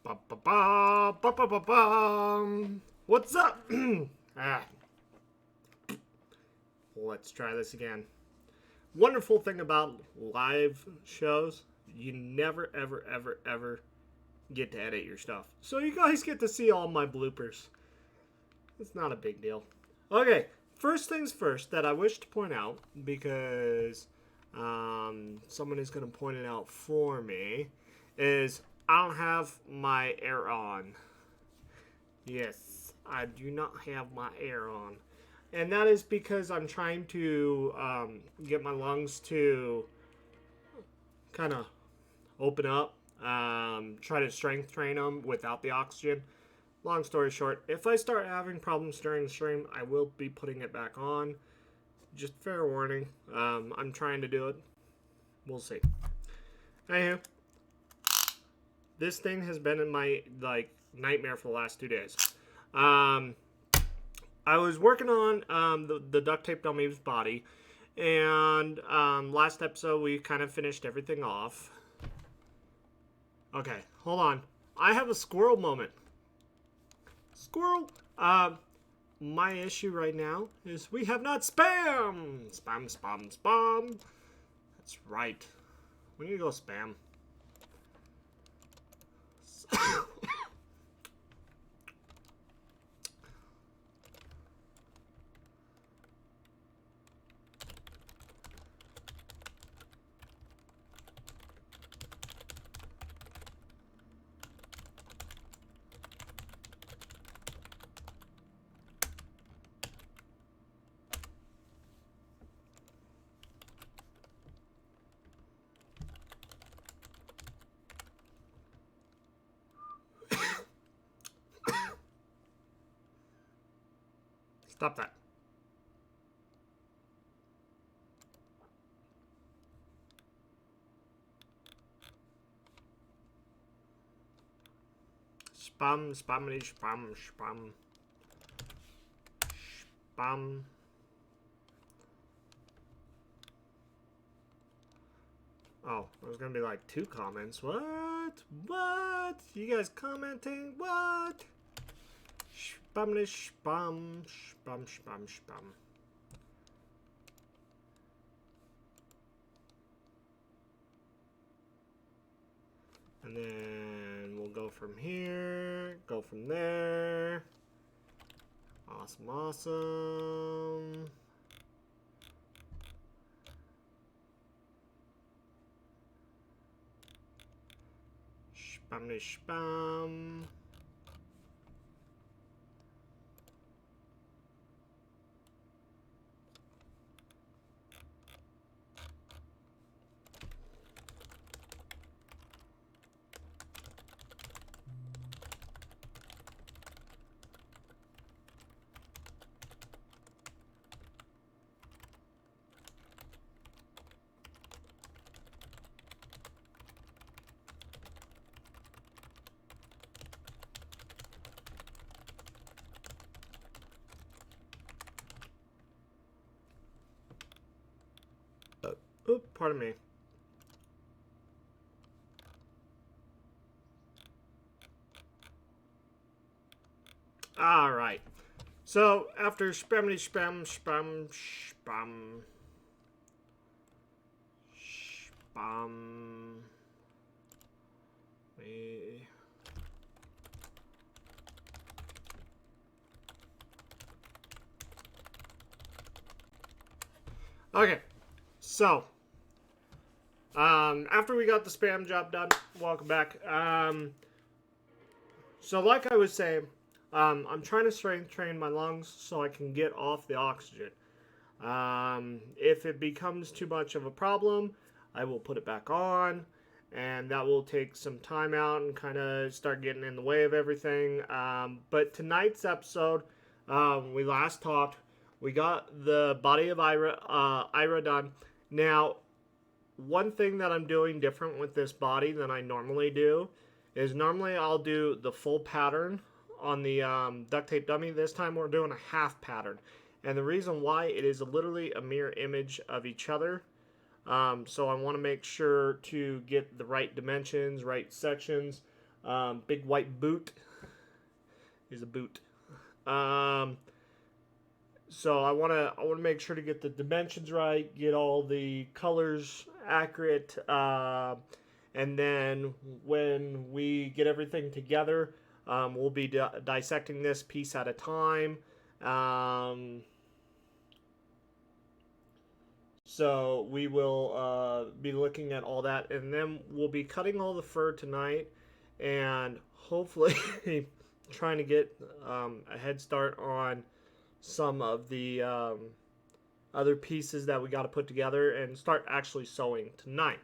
What's up? ah, let's try this again. Wonderful thing about live shows, you never, ever, ever, ever get to edit your stuff. So you guys get to see all my bloopers. It's not a big deal. Okay, first things first that I wish to point out, because someone is going to point it out for me, is I don't have my air on. Yes, I do not have my air on. And that is because I'm trying to get my lungs to kind of open up, try to strength train them without the oxygen. Long story short, if I start having problems during the stream, I will be putting it back on. Just fair warning. I'm trying to do it. We'll see. Anywho, this thing has been in my nightmare for the last 2 days. I was working on the duct tape dummy's body, and last episode we kind of finished everything off. Okay, hold on. I have a squirrel moment. Squirrel. My issue right now is we have not spam. Spam, spam, spam. That's right. We need to go spam. Stop that. Spam, spammity, spam, spam. Spam. Oh, there's gonna be like 2 comments. What? What? You guys commenting? What? Spamity, spam, spam, spam, spam. And then we'll go from here, go from there. Awesome, awesome. Spamity, spam. Oop, pardon me. Alright. So, after spammity spam, spam, spam, spam, okay, so, after we got the spam job done, welcome back. So like I was saying, I'm trying to strength train my lungs so I can get off the oxygen. If it becomes too much of a problem, I will put it back on, and that will take some time out and kind of start getting in the way of everything. But tonight's episode, we last talked, we got the body of Arya done. Now, one thing that I'm doing different with this body than I normally do is normally I'll do the full pattern on the duct tape dummy. This time we're doing a half pattern. And the reason why, it is literally a mirror image of each other. So I want to make sure to get the right dimensions, right sections. Big white boot. Here's a boot. So I wanna make sure to get the dimensions right, get all the colors accurate, and then when we get everything together, we'll be dissecting this piece at a time. So we will be looking at all that, and then we'll be cutting all the fur tonight, and hopefully trying to get a head start on some of the other pieces that we got to put together and start actually sewing tonight.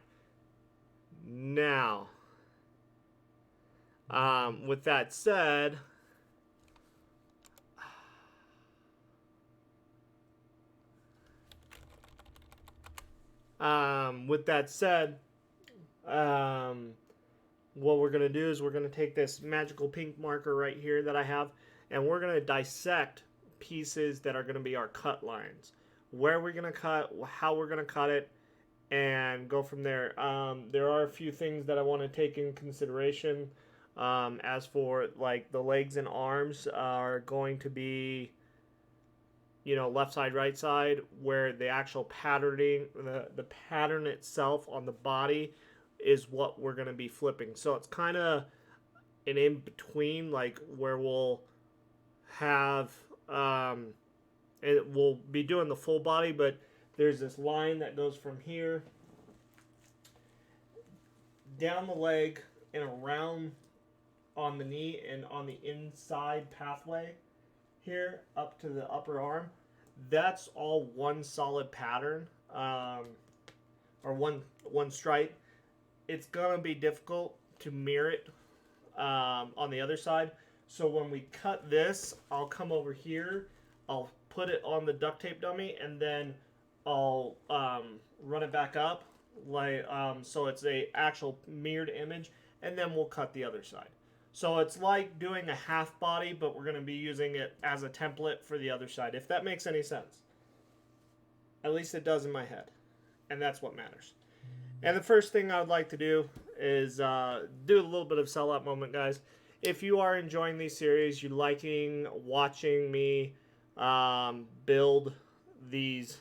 Now, with that said, what we're going to do is we're going to take this magical pink marker right here that I have, and we're going to dissect pieces that are going to be our cut lines. Where we're going to cut, how we're going to cut it, and go from there. There are a few things that I want to take in consideration. As for like the legs and arms are going to be, you know, left side, right side, where the actual patterning, the pattern itself on the body is what we're going to be flipping. So it's kind of an in between, like where we'll have, it will be doing the full body, but there's this line that goes from here down the leg and around on the knee and on the inside pathway here up to the upper arm. That's all one solid pattern, or one stripe. It's gonna be difficult to mirror it on the other side. So when we cut this, I'll come over here, I'll put it on the duct tape dummy, and then I'll run it back up, like so it's a actual mirrored image, and then we'll cut the other side. So it's like doing a half body, but we're going to be using it as a template for the other side, if that makes any sense. At least it does in my head, and that's what matters. And the first thing I would like to do is do a little bit of sellout moment, guys. If you are enjoying these series, you're liking watching me build these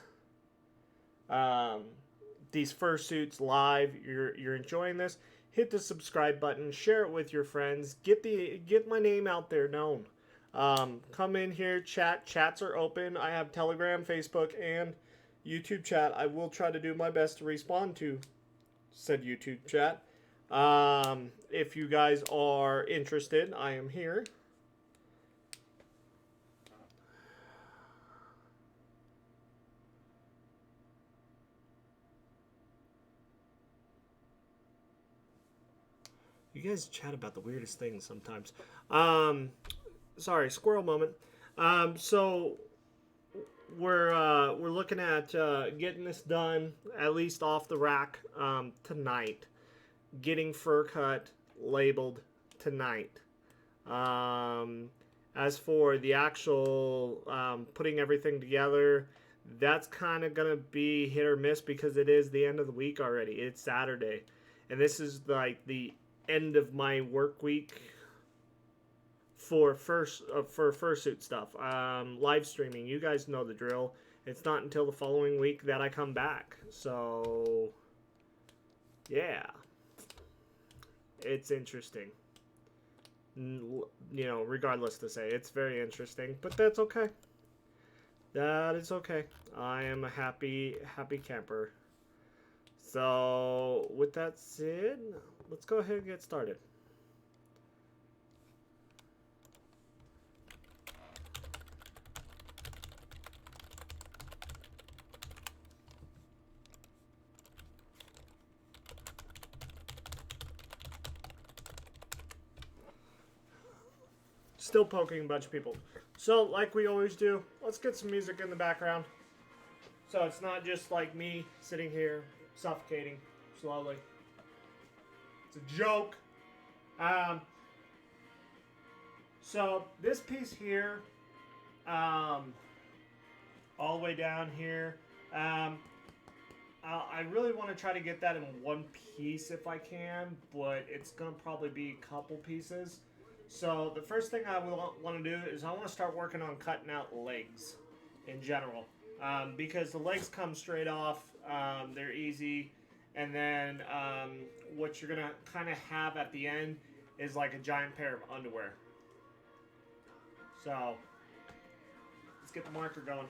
fursuits live, you're enjoying this, hit the subscribe button, share it with your friends, get my name out there known. Come in here, chats are open. I have Telegram, Facebook, and YouTube chat. I will try to do my best to respond to said YouTube chat. If you guys are interested, I am here. You guys chat about the weirdest things sometimes. Sorry, squirrel moment. So we're looking at getting this done, at least off the rack, tonight. Getting fur cut, labeled tonight. As for the actual putting everything together, that's kind of gonna be hit or miss because it is the end of the week already. It's Saturday, and this is like the end of my work week for fursuit stuff. Live streaming, you guys know the drill. It's not until the following week that I come back. So yeah, it's interesting. You know, regardless to say, it's very interesting, but that's okay. That is okay. I am a happy camper. So with that said, let's go ahead and get started. Still poking a bunch of people. So like we always do, let's get some music in the background. So it's not just like me sitting here suffocating slowly. It's a joke. So this piece here, all the way down here, I I really want to try to get that in one piece if I can, but it's going to probably be a couple pieces. So the first thing I want to do is I want to start working on cutting out legs in general. Because the legs come straight off, they're easy, and then what you're going to kind of have at the end is like a giant pair of underwear. So let's get the marker going.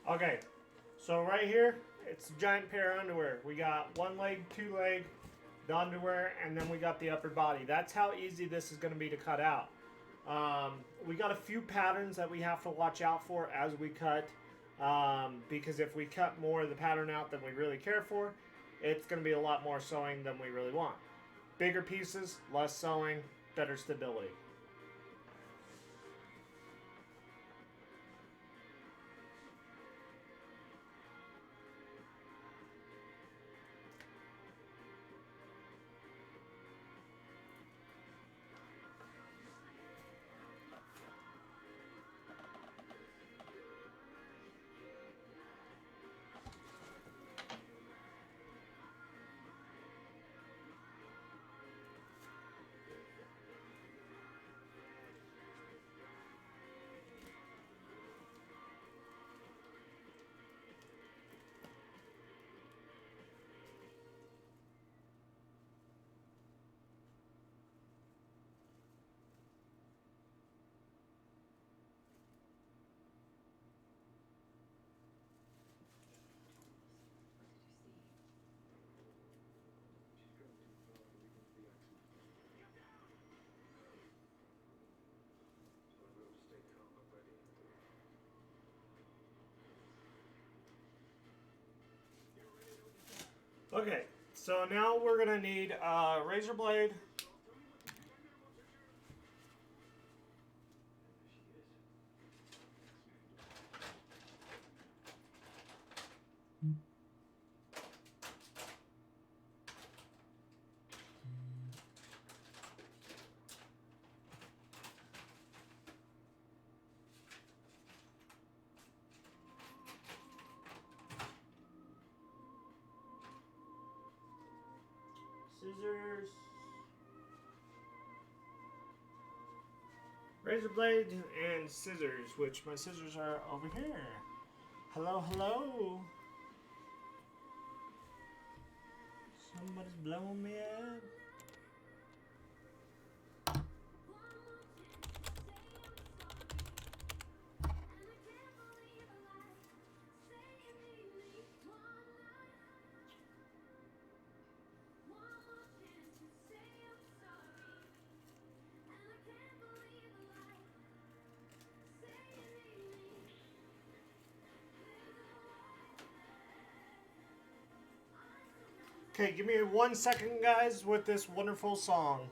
Okay, so right here, it's a giant pair of underwear. We got one leg, two leg, the underwear, and then we got the upper body. That's how easy this is going to be to cut out. We got a few patterns that we have to watch out for as we cut, because if we cut more of the pattern out than we really care for, it's going to be a lot more sewing than we really want. Bigger pieces, less sewing, better stability. Okay, so now we're going to need a razor blade. Scissors. Razor blade and scissors, which my scissors are over here. Hello, hello. Somebody's blowing me up. Okay, give me 1 second, guys, with this wonderful song.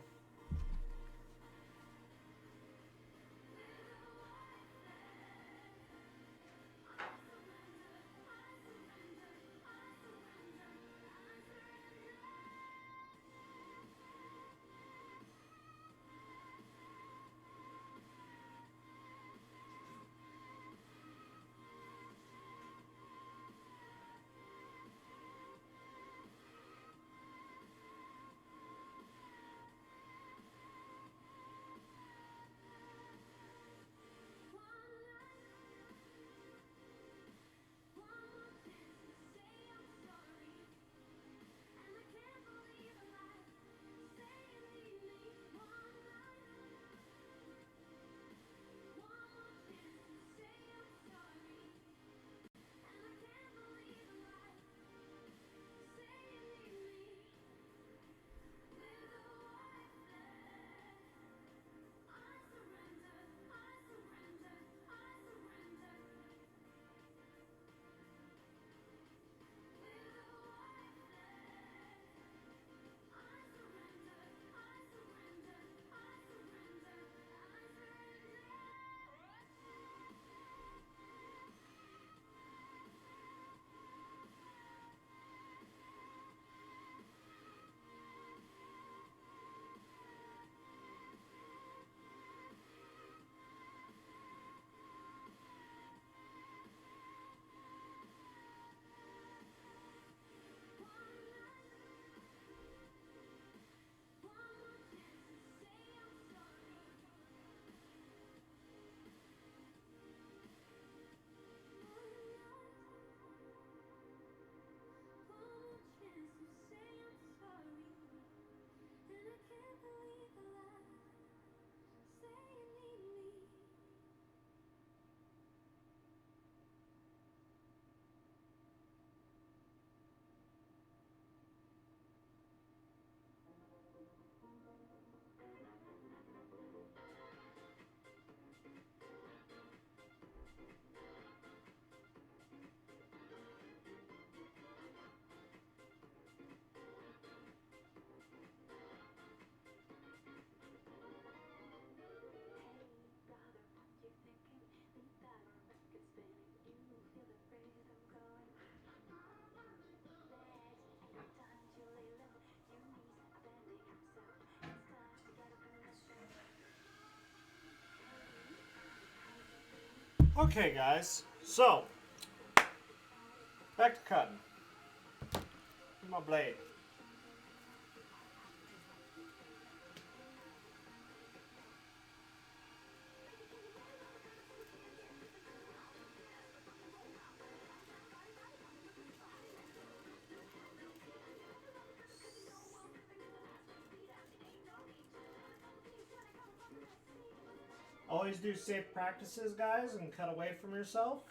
Okay, guys. So, back to cutting. My blade. Always do safe practices, guys, and cut away from yourself.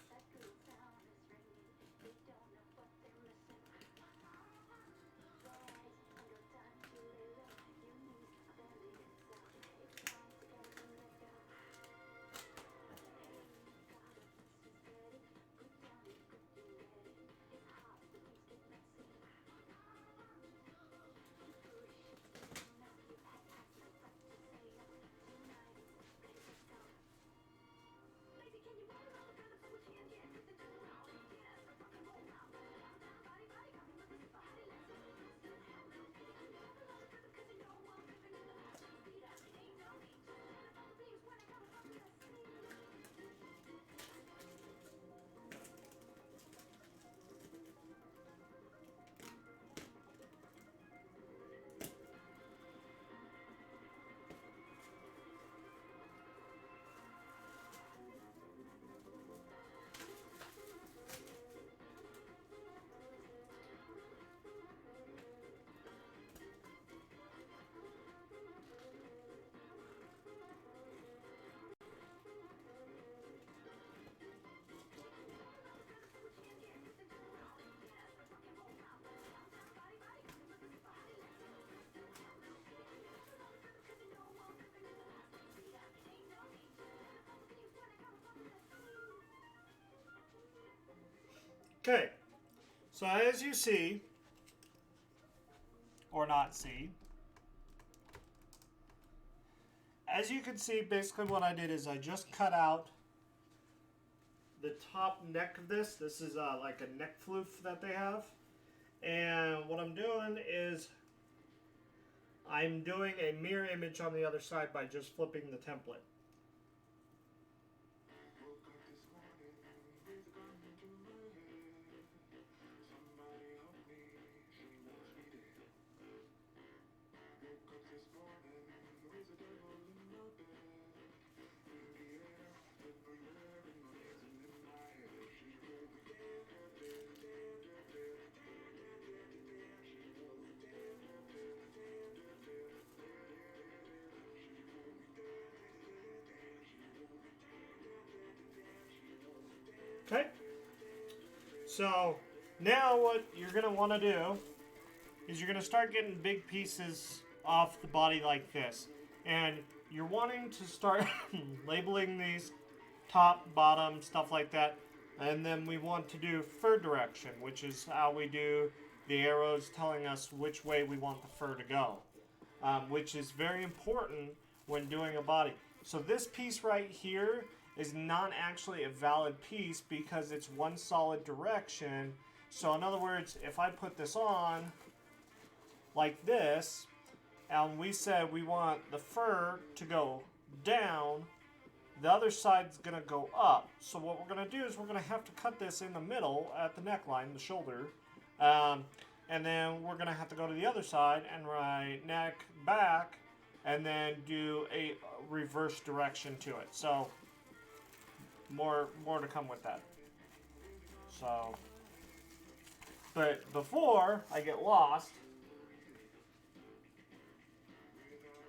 Okay, so as you see, or not see, as you can see, basically what I did is I just cut out the top neck of this. This is like a neck floof that they have. And what I'm doing is I'm doing a mirror image on the other side by just flipping the template. Okay, so now what you're going to want to do is you're going to start getting big pieces off the body like this. And you're wanting to start labeling these top, bottom, stuff like that. And then we want to do fur direction, which is how we do the arrows telling us which way we want the fur to go, which is very important when doing a body. So this piece right here is not actually a valid piece because it's one solid direction. So in other words, if I put this on like this, and we said we want the fur to go down, the other side's going to go up. So what we're going to do is we're going to have to cut this in the middle at the neckline, the shoulder. And then we're going to have to go to the other side and write neck, back, and then do a reverse direction to it. So more to come with that. So, but before I get lost,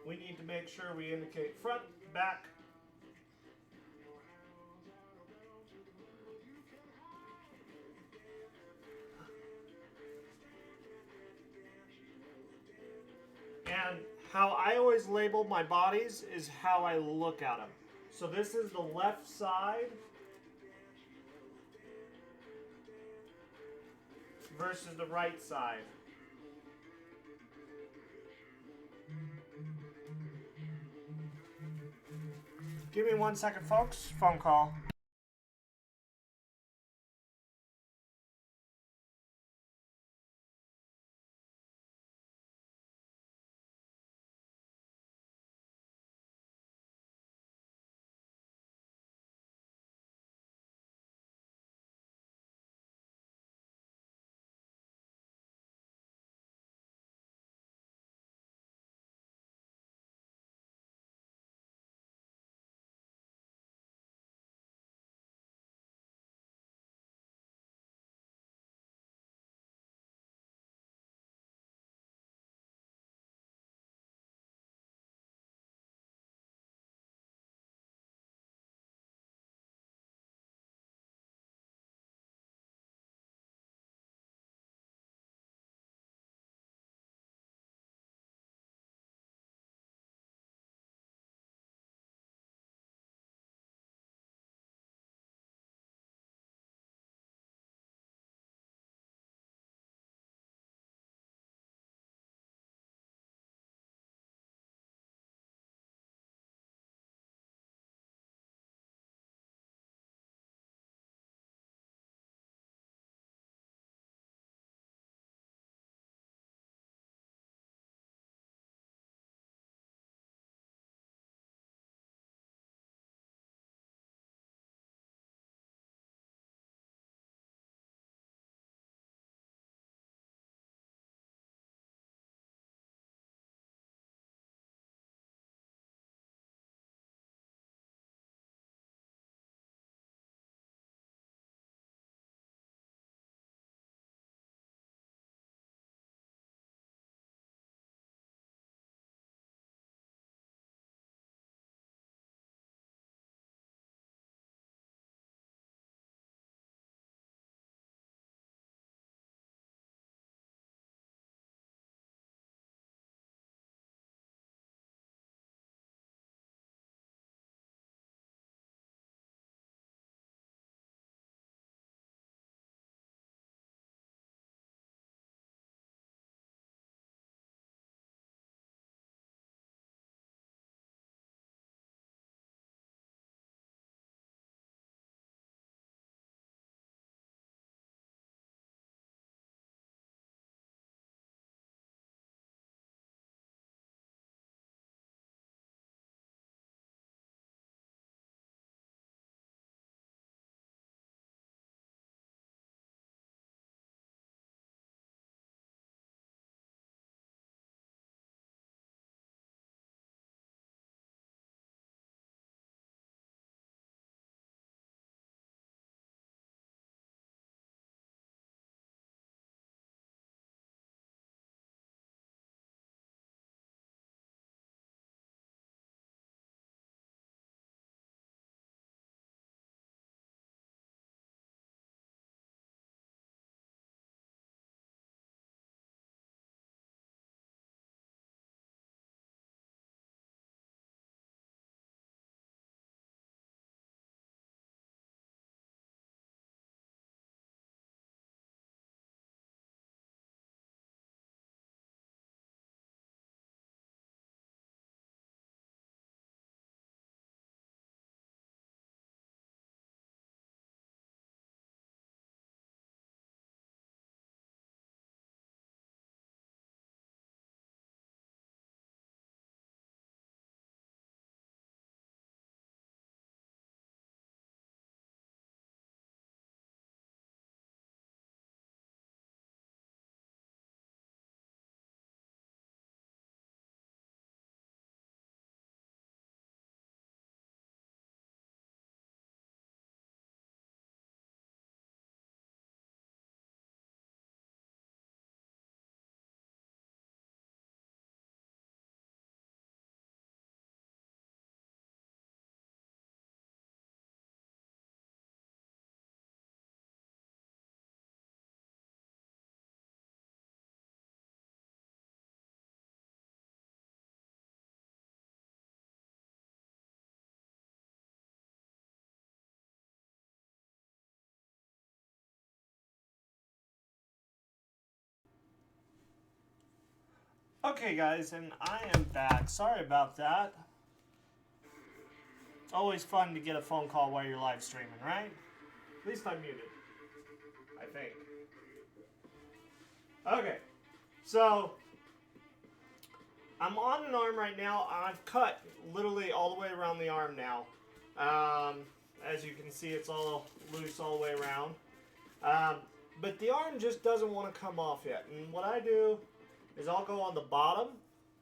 we need to make sure we indicate front, back, and how I always label my bodies is how I look at them. So this is the left side versus the right side. Give me 1 second, folks. Phone call. Okay, guys, and I am back. Sorry about that. It's always fun to get a phone call while you're live streaming, right? At least I'm muted, I think. Okay, so I'm on an arm right now. I've cut literally all the way around the arm now. As you can see, it's all loose all the way around. But the arm just doesn't want to come off yet. And what I do is I'll go on the bottom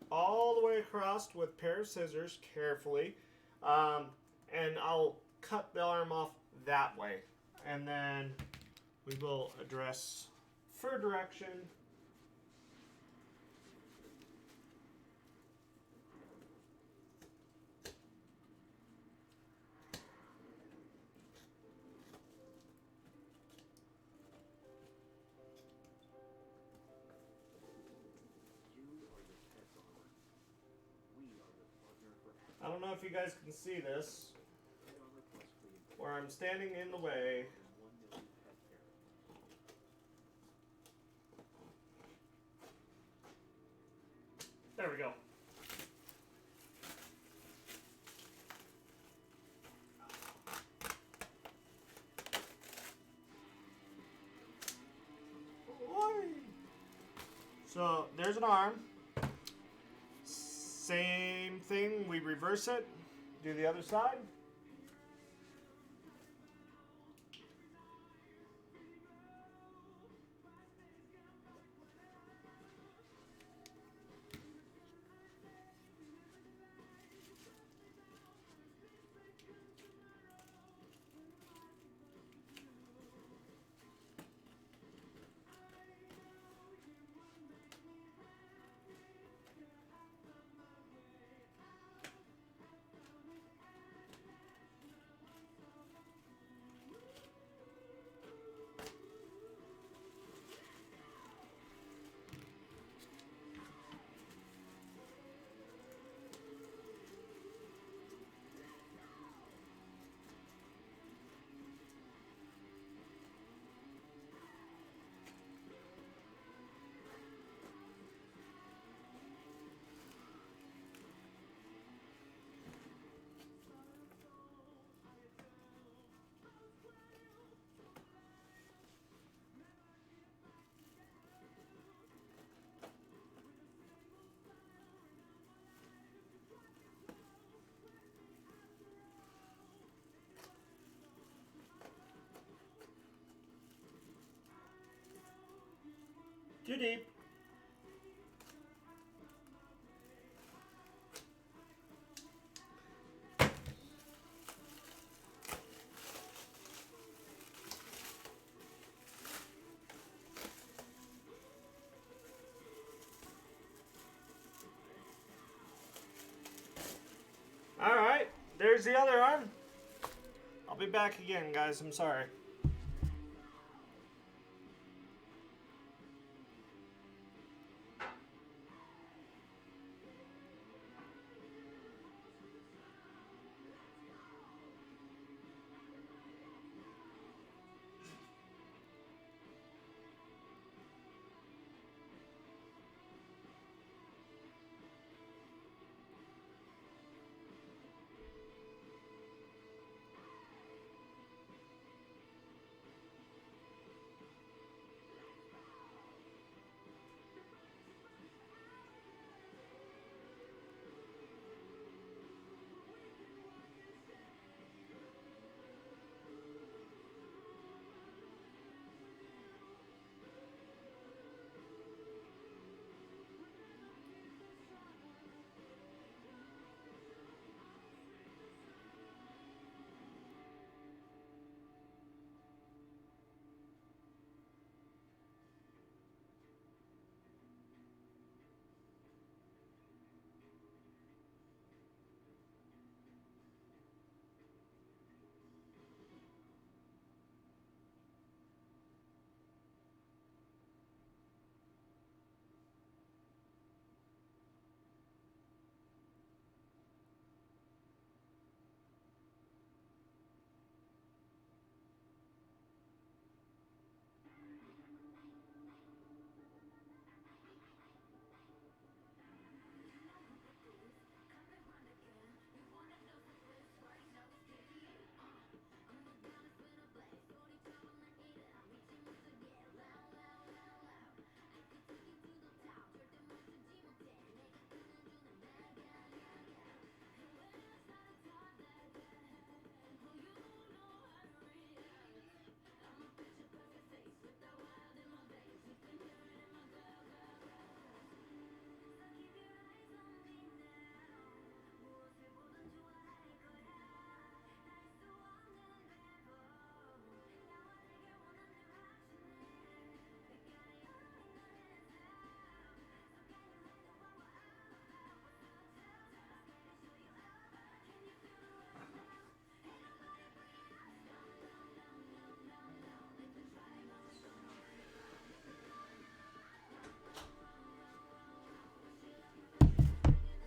all the way across with a pair of scissors carefully. And I'll cut the arm off that way. And then we will address fur direction. I don't know if you guys can see this, where I'm standing in the way. There we go. So there's an arm. Same thing, we reverse it, do the other side. Too deep. All right, there's the other arm. I'll be back again, guys. I'm sorry.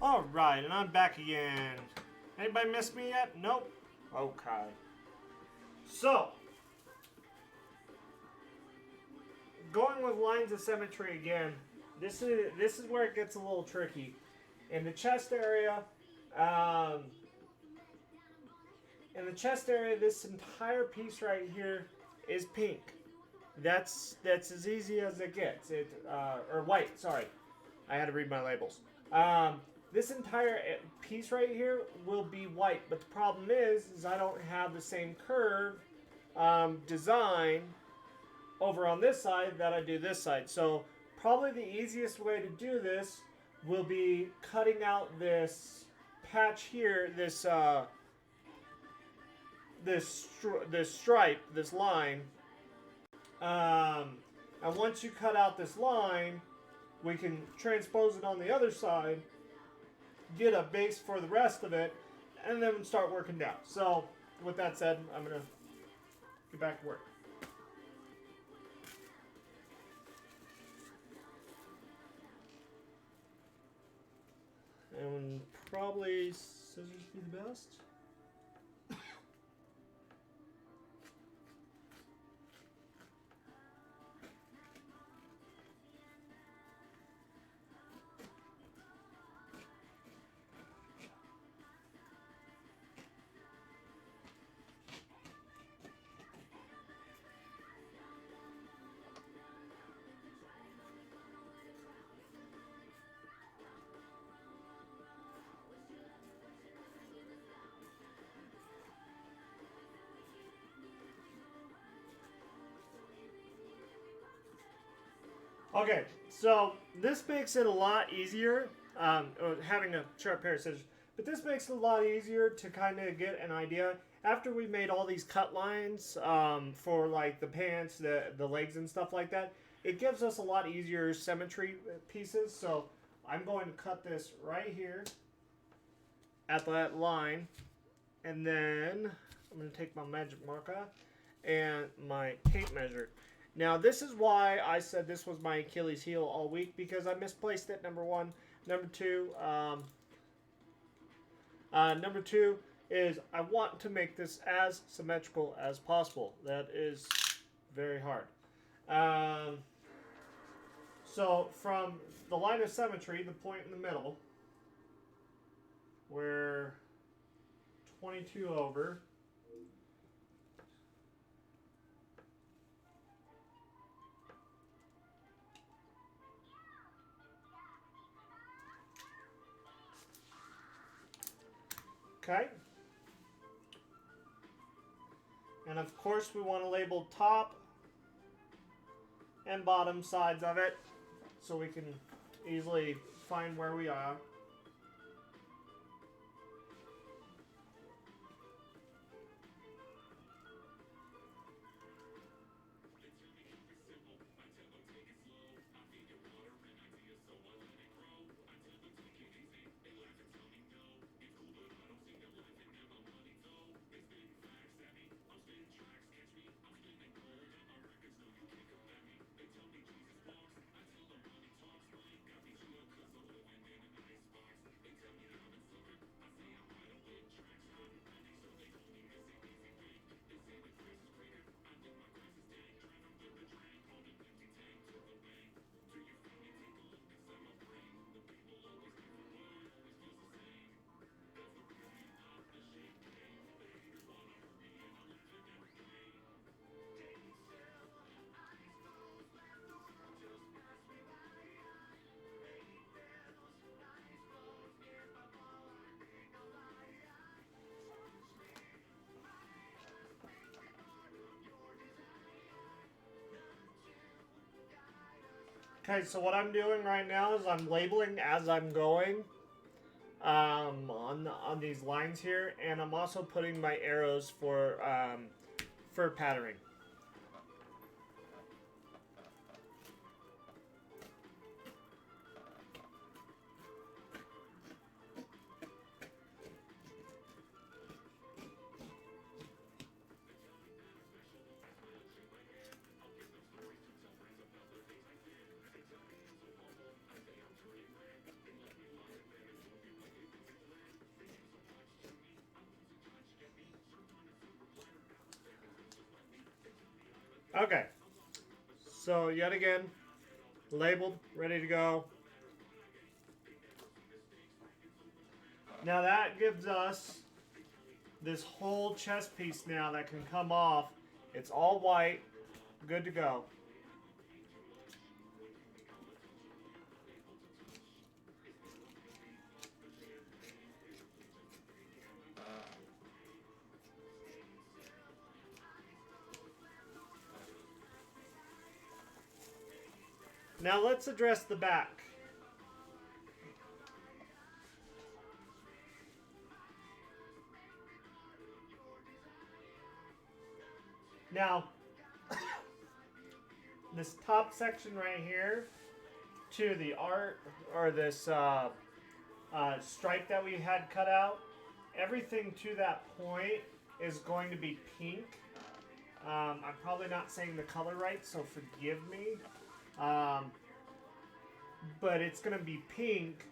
Alright, and I'm back again. Anybody miss me yet? Nope. Okay. So, going with lines of symmetry again, this is where it gets a little tricky. In the chest area, this entire piece right here is pink. That's as easy as it gets. Or white. Sorry, I had to read my labels. This entire piece right here will be white, but the problem is I don't have the same curve design over on this side that I do this side. So probably the easiest way to do this will be cutting out this patch here, this stripe, this line. And once you cut out this line, we can transpose it on the other side, get a base for the rest of it, and then start working down. So, with that said, I'm going to get back to work. And probably scissors be the best. Okay, so this makes it a lot easier, having a sharp pair of scissors, but this makes it a lot easier to kind of get an idea. After we made all these cut lines for like the pants, the legs and stuff like that, it gives us a lot easier symmetry pieces. So I'm going to cut this right here at that line, and then I'm going to take my magic marker and my tape measure. Now, this is why I said this was my Achilles heel all week, because I misplaced it, number one. Number two is I want to make this as symmetrical as possible. That is very hard. So, from the line of symmetry, the point in the middle, we're 22 over. Okay. And of course we want to label top and bottom sides of it so we can easily find where we are. Okay, so what I'm doing right now is I'm labeling as I'm going on these lines here, and I'm also putting my arrows for patterning. Okay, so yet again, labeled, ready to go. Now that gives us this whole chest piece now that can come off. It's all white, good to go. Now let's address the back. Now, this top section right here to the art, or this stripe that we had cut out, everything to that point is going to be pink. I'm probably not saying the color right, so forgive me. But it's going to be pink.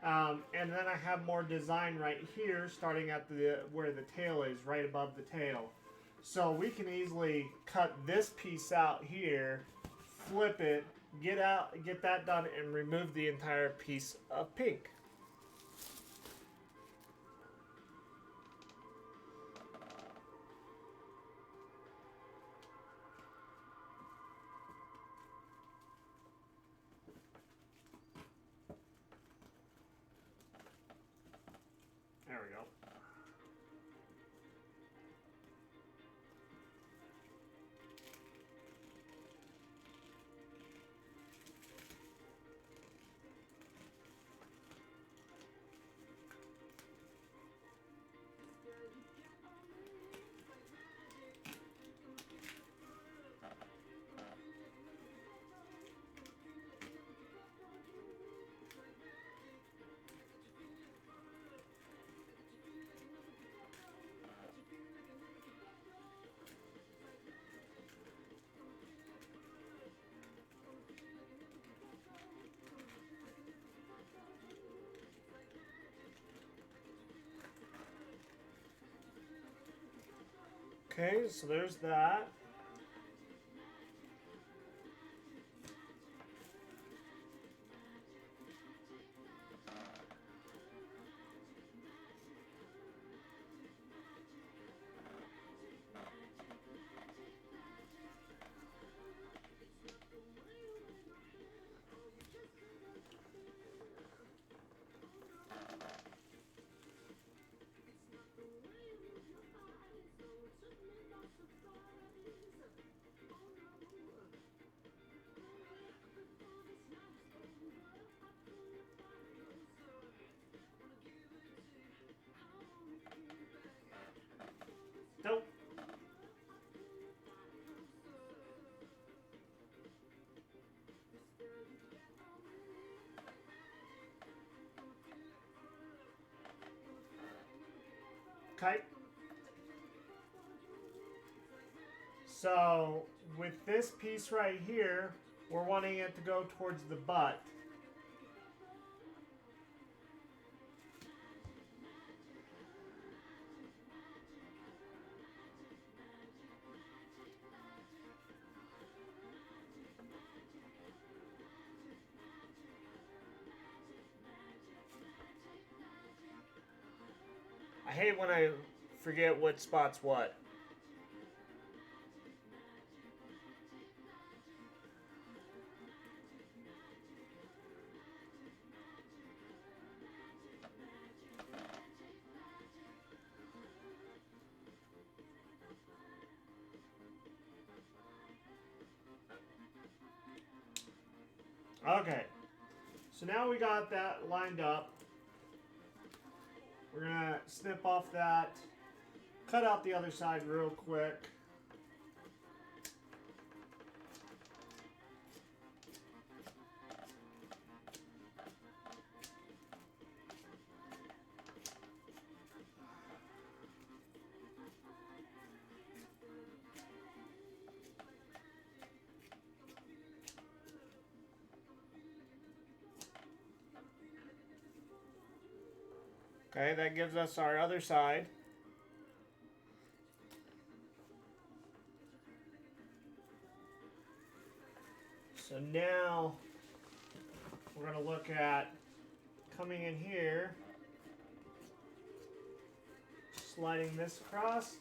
And then I have more design right here, starting at where the tail is, right above the tail. So we can easily cut this piece out here, flip it, get that done, and remove the entire piece of pink. There we go. Okay, so there's that. Nope. Okay. So with this piece right here, we're wanting it to go towards the butt. I hate when I forget what spot's what. Okay, so now we got that lined up. We're gonna snip off that, cut out the other side real quick. Okay, that gives us our other side. So now we're going to look at coming in here, sliding this across.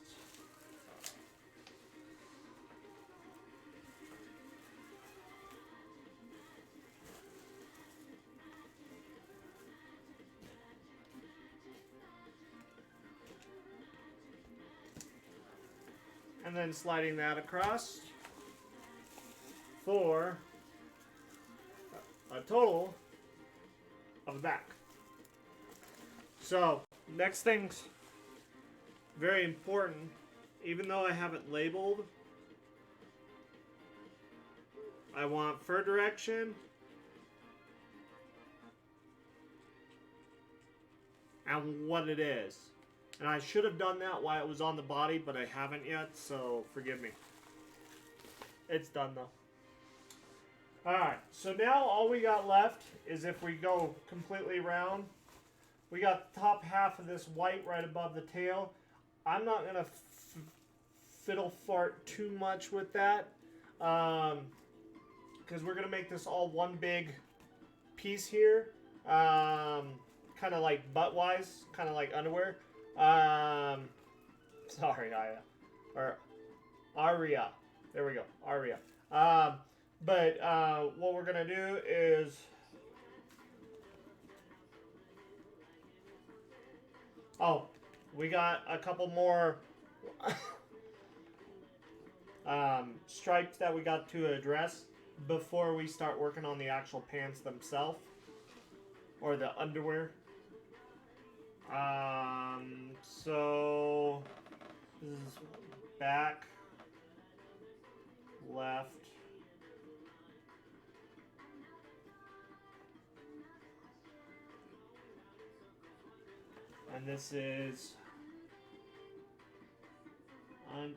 And then sliding that across for a total of the back. So, next thing's very important. Even though I have it labeled, I want fur direction and what it is. And I should have done that while it was on the body, but I haven't yet, so forgive me. It's done though. Alright, so now all we got left is if we go completely round, we got the top half of this white right above the tail. I'm not going to fiddle fart too much with that, because we're going to make this all one big piece here, kind of like butt-wise, kind of like underwear. Sorry, Arya. Or Arya. There we go. Arya. But what we're going to do is... Oh, we got a couple more stripes that we got to address before we start working on the actual pants themselves. Or the underwear. So this is back, left, and this is front,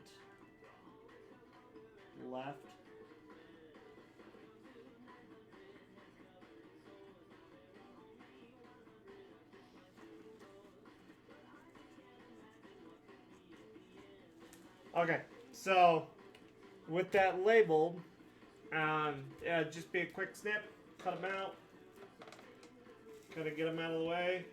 left, okay, so with that labeled, just be a quick snip, cut them out, kind of get them out of the way.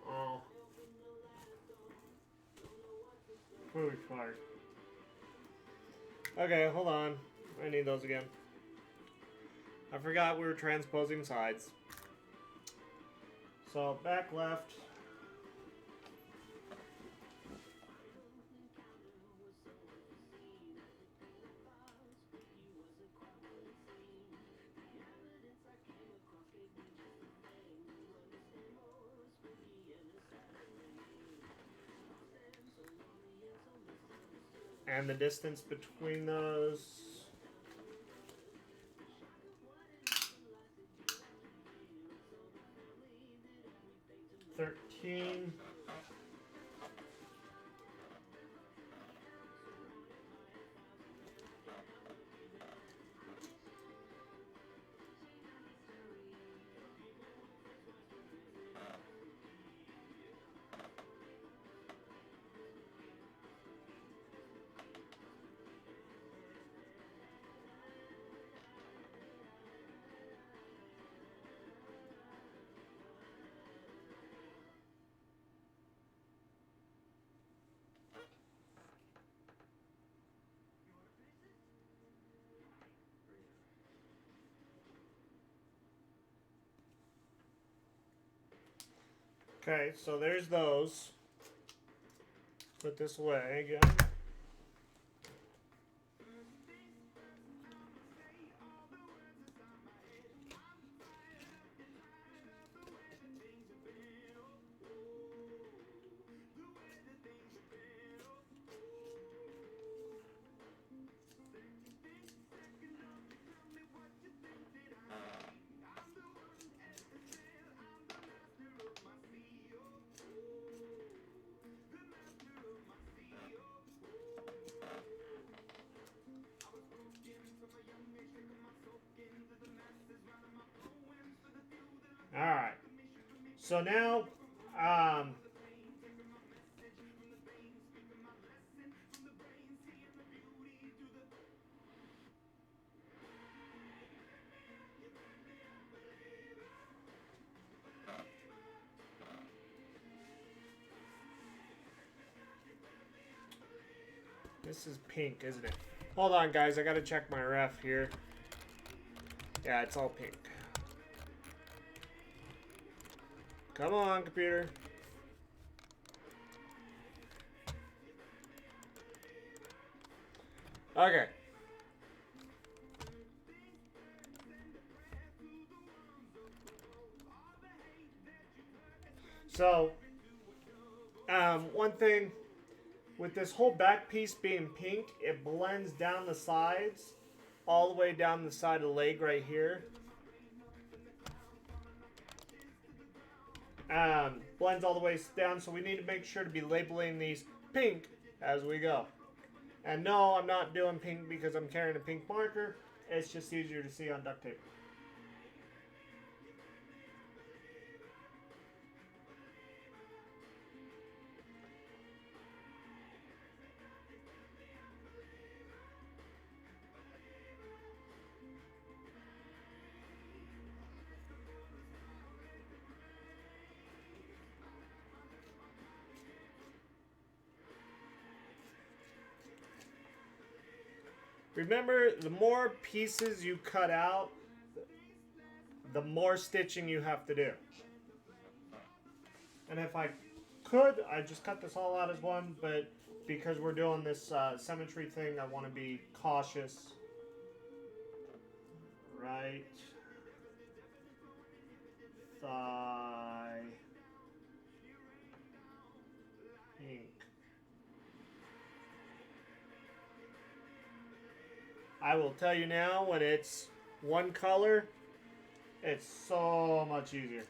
Oh. Really hard. Okay, hold on. I need those again. I forgot we were transposing sides. So, back left. And the distance between those. $13. Okay, so there's those. Put this away again. So now, this is pink, isn't it? Hold on, guys. I gotta check my ref here. Yeah, it's all pink. Come on, computer. Okay. So, one thing with this whole back piece being pink, it blends down the sides, all the way down the side of the leg right here. Blends all the way down, so we need to make sure to be labeling these pink as we go. And no, I'm not doing pink because I'm carrying a pink marker. It's just easier to see on duct tape. Remember, the more pieces you cut out, the more stitching you have to do. And if I could, I'd just cut this all out as one, but because we're doing this symmetry thing, I want to be cautious. Right. Thigh. Pink. I will tell you now, when it's one color, it's so much easier.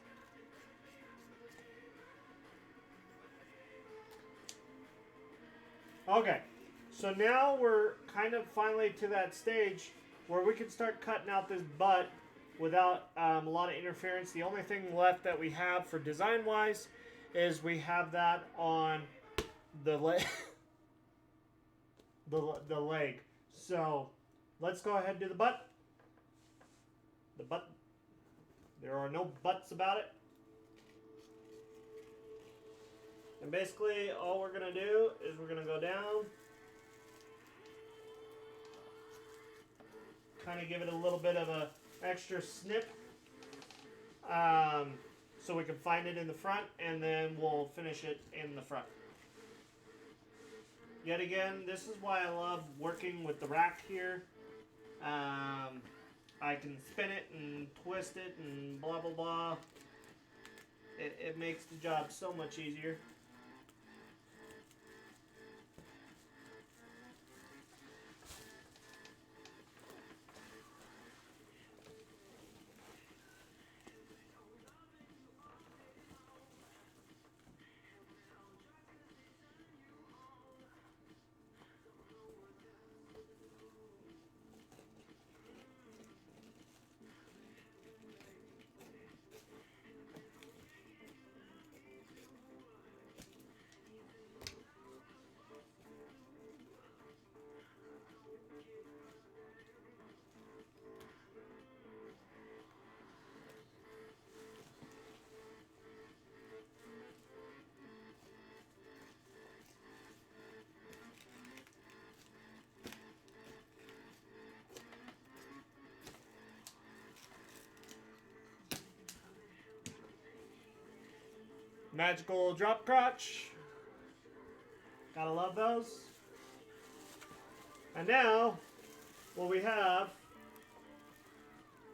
Okay, so now we're kind of finally to that stage where we can start cutting out this butt without a lot of interference. The only thing left that we have for design-wise is we have that on the leg. the leg. So let's go ahead and do the butt. The butt. There are no buts about it. And basically all we're going to do is we're going to go down. Kind of give it a little bit of a extra snip. So we can find it in the front, and then we'll finish it in the front. Yet again, this is why I love working with the rack here. I can spin it and twist it and blah blah blah. It makes the job so much easier. Magical drop crotch. Gotta love those. And now, what we have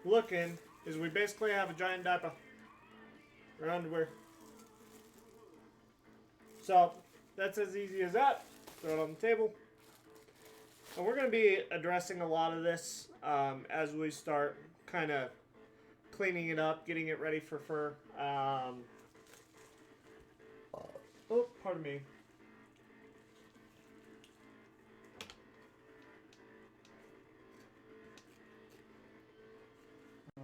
looking is we basically have a giant diaper or underwear. So that's as easy as that. Throw it on the table. And we're going to be addressing a lot of this as we start kind of cleaning it up, getting it ready for fur. Oh, pardon me. No.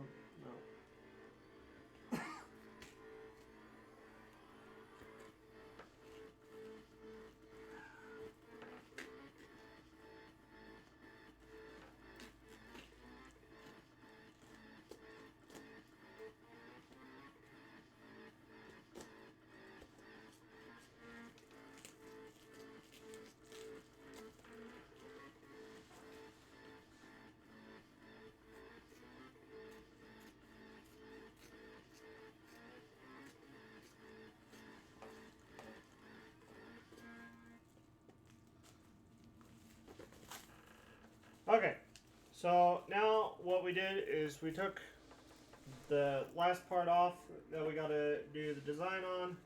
So now what we did is we took the last part off that we got to do the design on.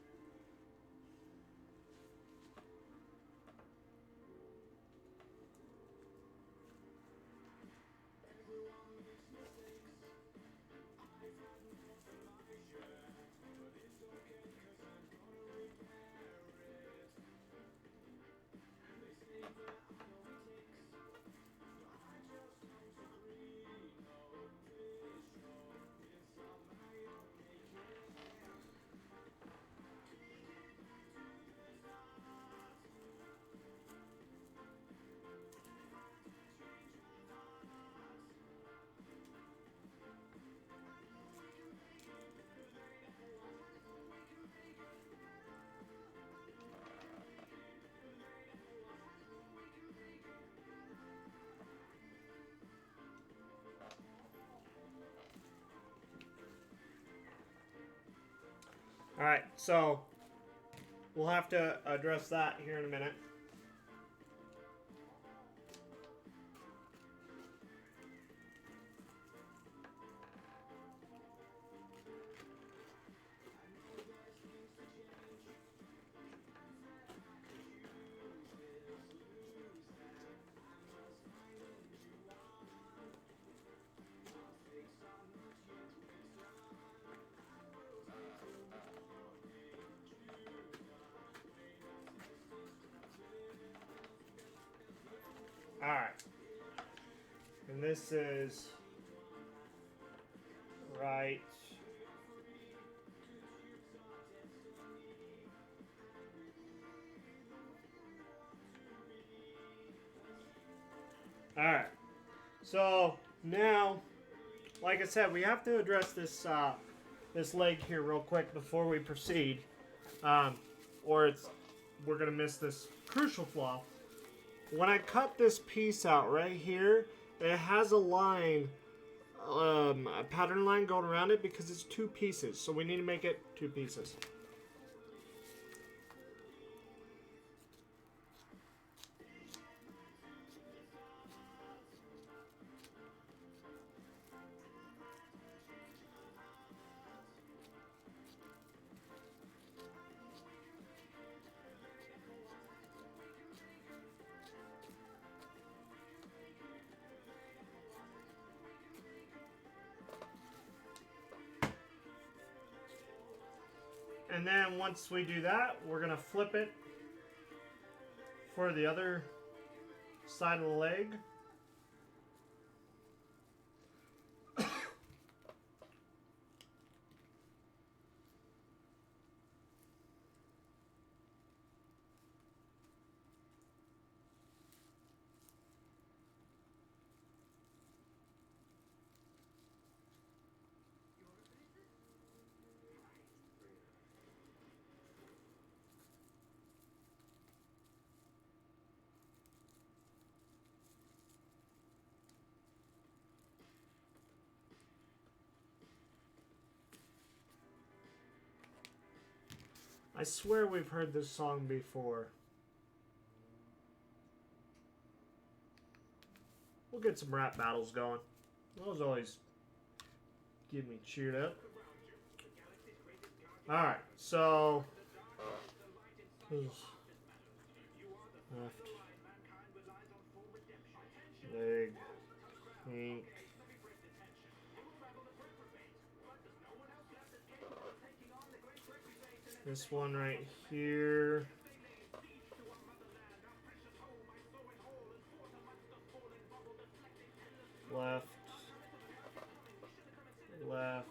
Alright, so we'll have to address that here in a minute. Alright. And this is right. Alright. So now, like I said, we have to address this this leg here real quick before we proceed. Or we're going to miss this crucial flaw. When I cut this piece out right here, it has a line, a pattern line going around it because it's two pieces. So we need to make it two pieces. And then once we do that, we're going to flip it for the other side of the leg. I swear we've heard this song before. We'll get some rap battles going. Those always get me cheered up. Alright, so left leg, pink. This one right here. Left. Left.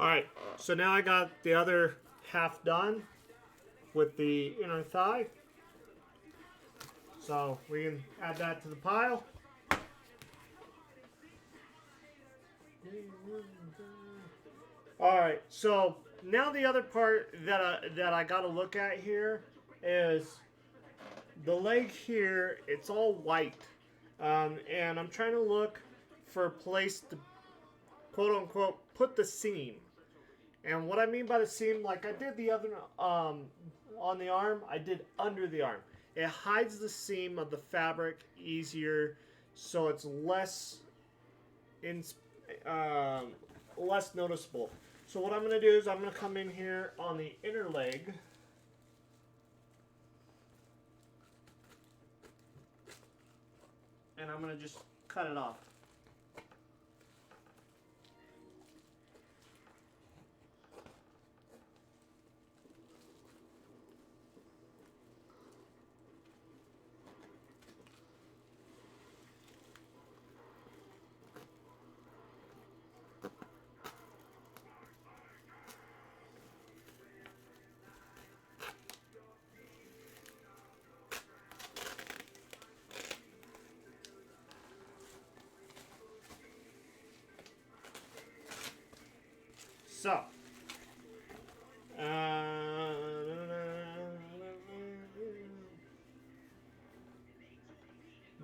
Alright, so now I got the other half done with the inner thigh. So we can add that to the pile. Alright, so now the other part that I got to look at here is the leg here. It's all white. And I'm trying to look for a place to, quote unquote, put the seam. And what I mean by the seam, like I did the other on the arm, I did under the arm. It hides the seam of the fabric easier, so it's less less noticeable. So what I'm going to do is I'm going to come in here on the inner leg. And I'm going to just cut it off. So,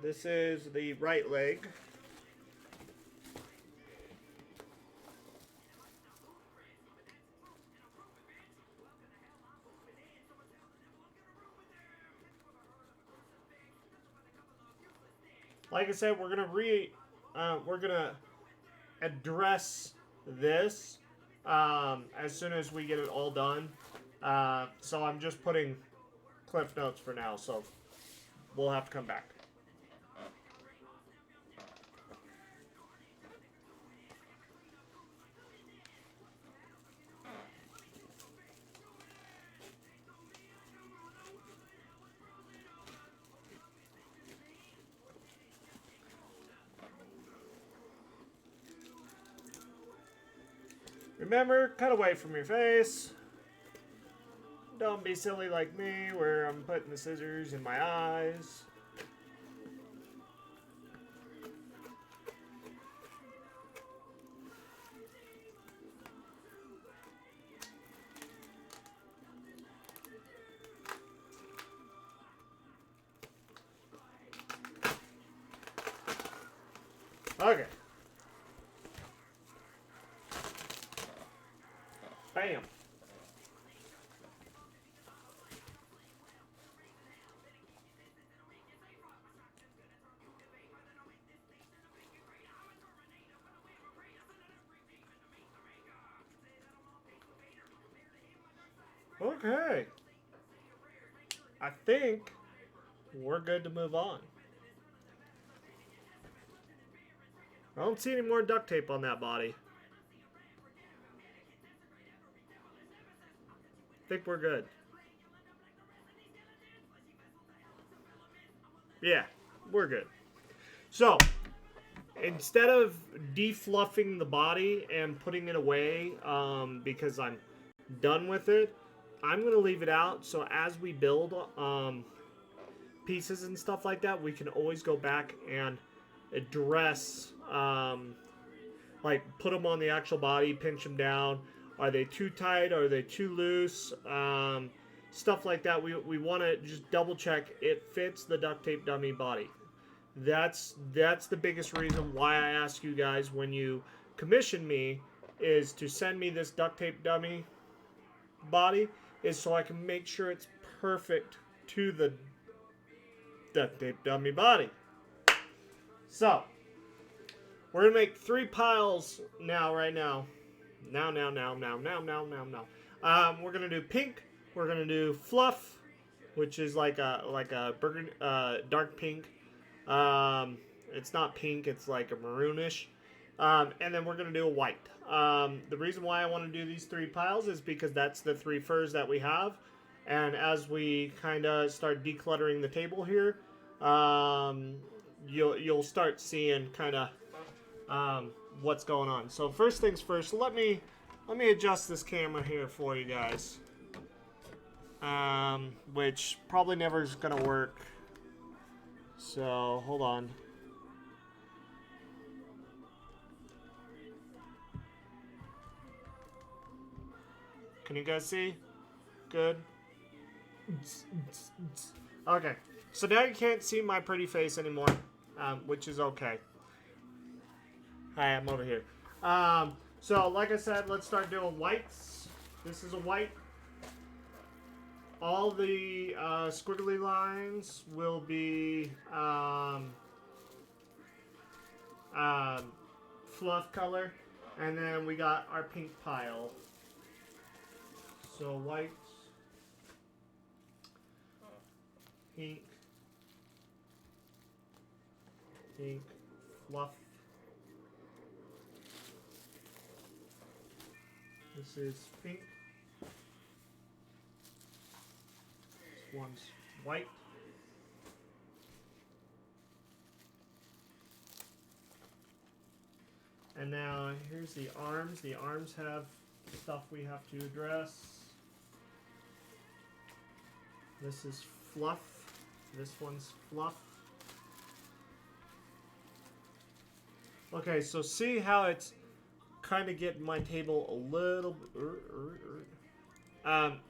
this is the right leg. Like I said, we're gonna address this as soon as we get it all done. So I'm just putting cliff notes for now, so we'll have to come back. Remember, cut away from your face. Don't be silly like me, where I'm putting the scissors in my eyes. Okay. Bam. Okay. I think we're good to move on. I don't see any more duct tape on that body. I think we're good. Yeah, we're good. So, instead of defluffing the body and putting it away because I'm done with it, I'm going to leave it out. So as we build pieces and stuff like that, we can always go back and address, like put them on the actual body, pinch them down. Are they too tight? Are they too loose? Stuff like that. We want to just double check it fits the duct tape dummy body. That's the biggest reason why I ask you guys when you commission me is to send me this duct tape dummy body, is so I can make sure it's perfect to the duct tape dummy body. So we're gonna make 3 piles now, right now. Now. We're gonna do pink. We're gonna do fluff, which is like a burgundy, dark pink. It's not pink. It's like a maroonish. And then we're gonna do a white. The reason why I want to do these 3 piles is because that's the 3 furs that we have. And as we kind of start decluttering the table here, you'll start seeing kind of what's going on. So first things first, let me let me adjust this camera here for you guys. Which probably never is gonna work. So, hold on. Can you guys see? Good. Okay, so now you can't see my pretty face anymore, which is okay. Hi, I'm over here. So like I said, let's start doing whites. This is a white. All the squiggly lines will be fluff color, and then we got our pink pile. So whites, pink, pink, fluff. This is pink. This one's white. And now here's the arms. The arms have stuff we have to address. This is fluff. This one's fluff. Okay, so see how it's kind of getting my table a little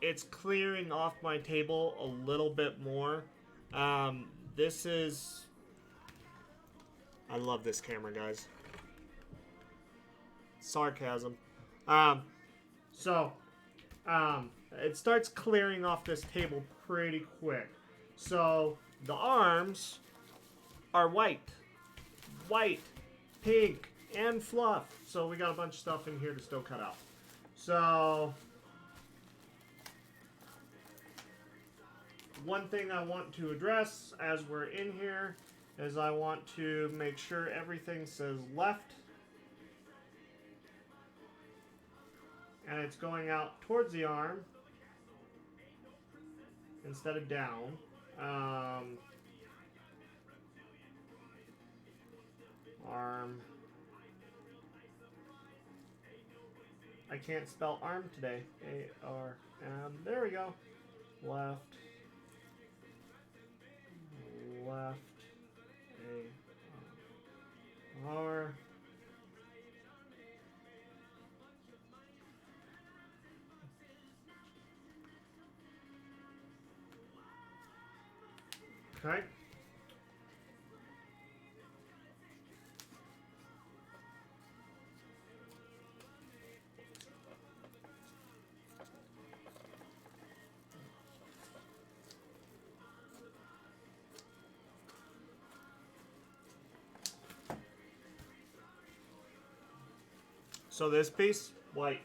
it's clearing off my table a little bit more. This is, I love this camera, guys. Sarcasm. It starts clearing off this table pretty quick. So the arms are white, pink, and fluff. So we got a bunch of stuff in here to still cut out. So one thing I want to address as we're in here is I want to make sure everything says left. And it's going out towards the arm instead of down. Arm. I can't spell arm today. A-R-M. There we go. Left. Left. A-R. Okay. So this piece, white.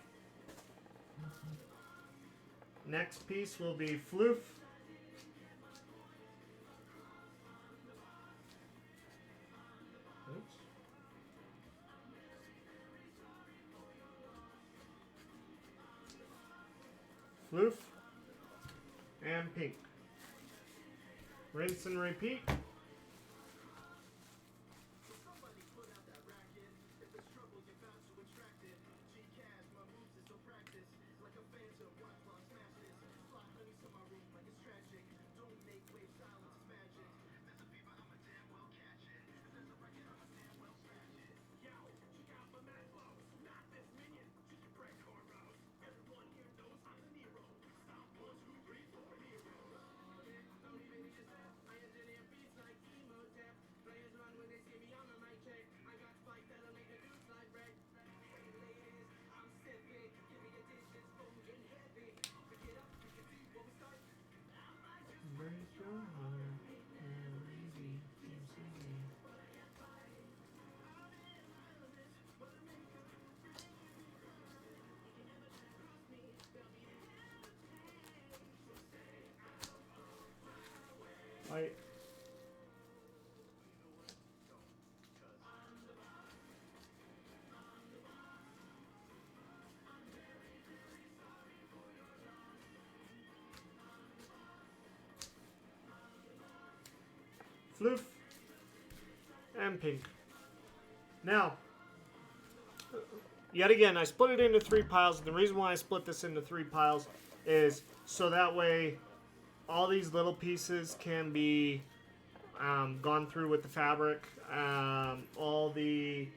Next piece will be floof. Oops. Floof and pink. Rinse and repeat. White. Floof and pink. Now, yet again, I split it into 3 piles. And the reason why I split this into 3 piles is so that way all these little pieces can be gone through with the fabric. All the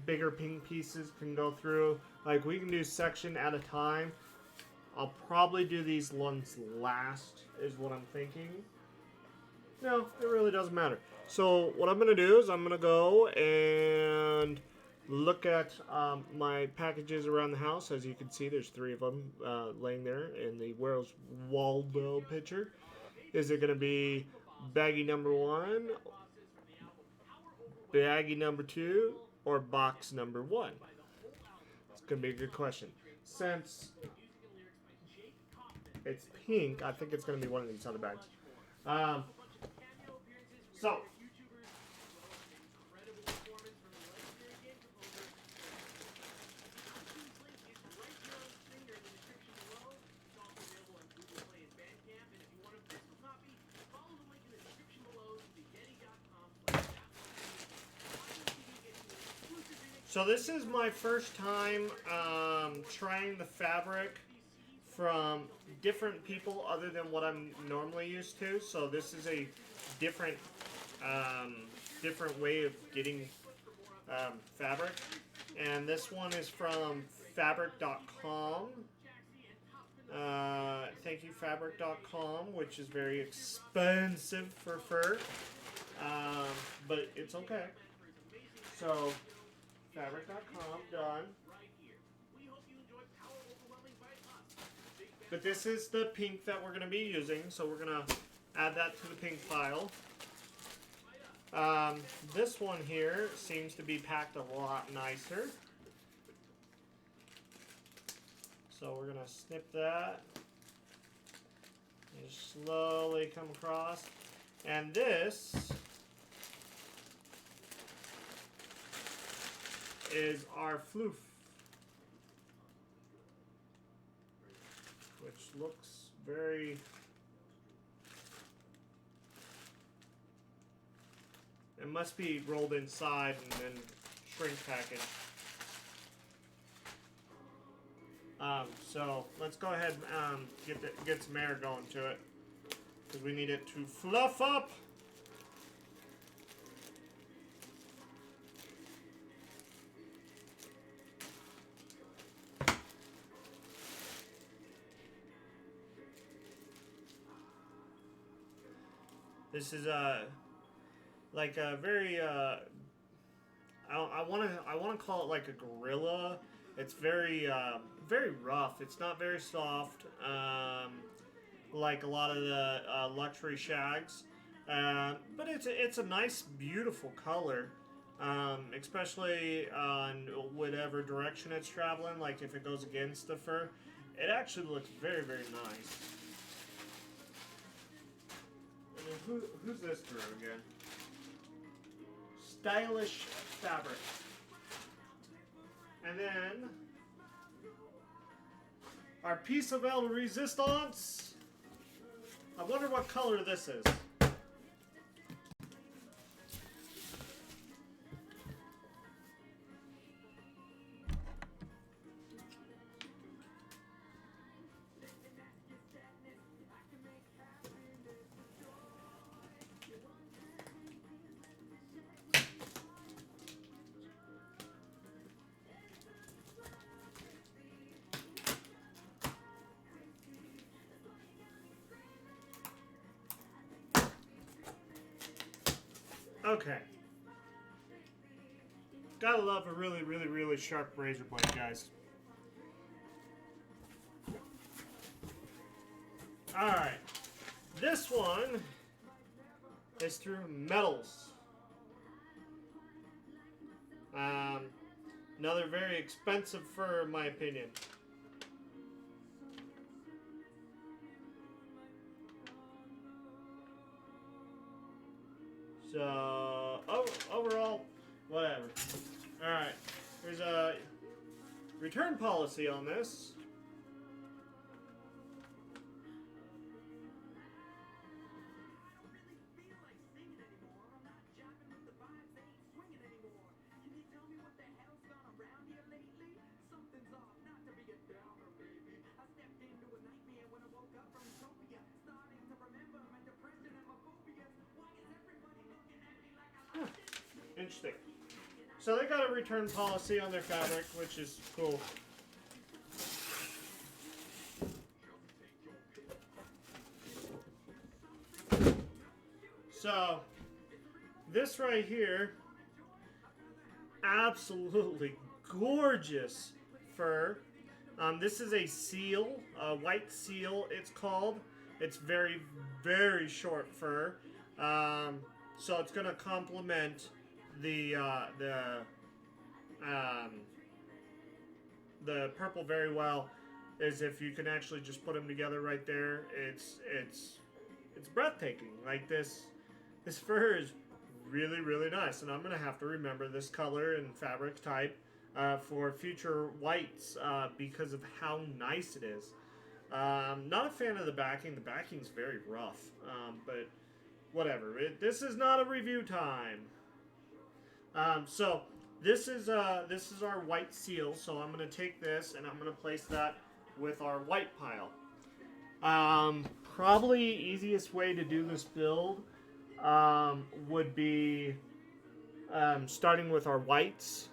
bigger pink pieces can go through. Like, we can do section at a time. I'll probably do these ones last, is what I'm thinking. No, it really doesn't matter. So what I'm going to do is I'm going to go and look at my packages around the house. As you can see, there's 3 of them laying there in the Where's Waldo picture. Is it going to be baggie number 1, baggie number 2, or box number 1? It's going to be a good question. Since it's pink, I think it's going to be one of these other bags. So, this is my first time trying the fabric from different people other than what I'm normally used to. So this is a different different way of getting fabric. And this one is from fabric.com. Thank you, fabric.com, which is very expensive for fur. But it's okay. So, fabric.com, done. But this is the pink that we're going to be using, so we're going to add that to the pink pile. This one here seems to be packed a lot nicer. So we're going to snip that. And slowly come across. And this is our floof, which looks very it must be rolled inside and then shrink packaged. So let's go ahead and get some air going to it, because we need it to fluff up. This is like a very I want to call it like a gorilla. It's very very rough. It's not very soft like a lot of the luxury shags, but it's a nice, beautiful color, especially on whatever direction it's traveling. Like if it goes against the fur, it actually looks very, very nice. Who's this girl again? Stylish Fabric. And then our piece of El Resistance. I wonder what color this is. Okay. Gotta love a really, really, really sharp razor blade, guys. Alright. This one is through Metals. Another very expensive fur, in my opinion. So, overall, whatever. Alright, there's a return policy on this. Interesting. So they got a return policy on their fabric, which is cool. So this right here, absolutely gorgeous fur. This is a seal, a white seal it's called. It's very, very short fur. So it's going to complement the purple very well. As if you can actually just put them together right there. It's breathtaking. Like this fur is really, really nice, and I'm gonna have to remember this color and fabric type for future whites because of how nice it is. Not a fan of the backing. The backing's very rough, but whatever. This is not a review time. So this is our white seal. So I'm gonna take this and I'm gonna place that with our white pile. Probably easiest way to do this build would be starting with our whites.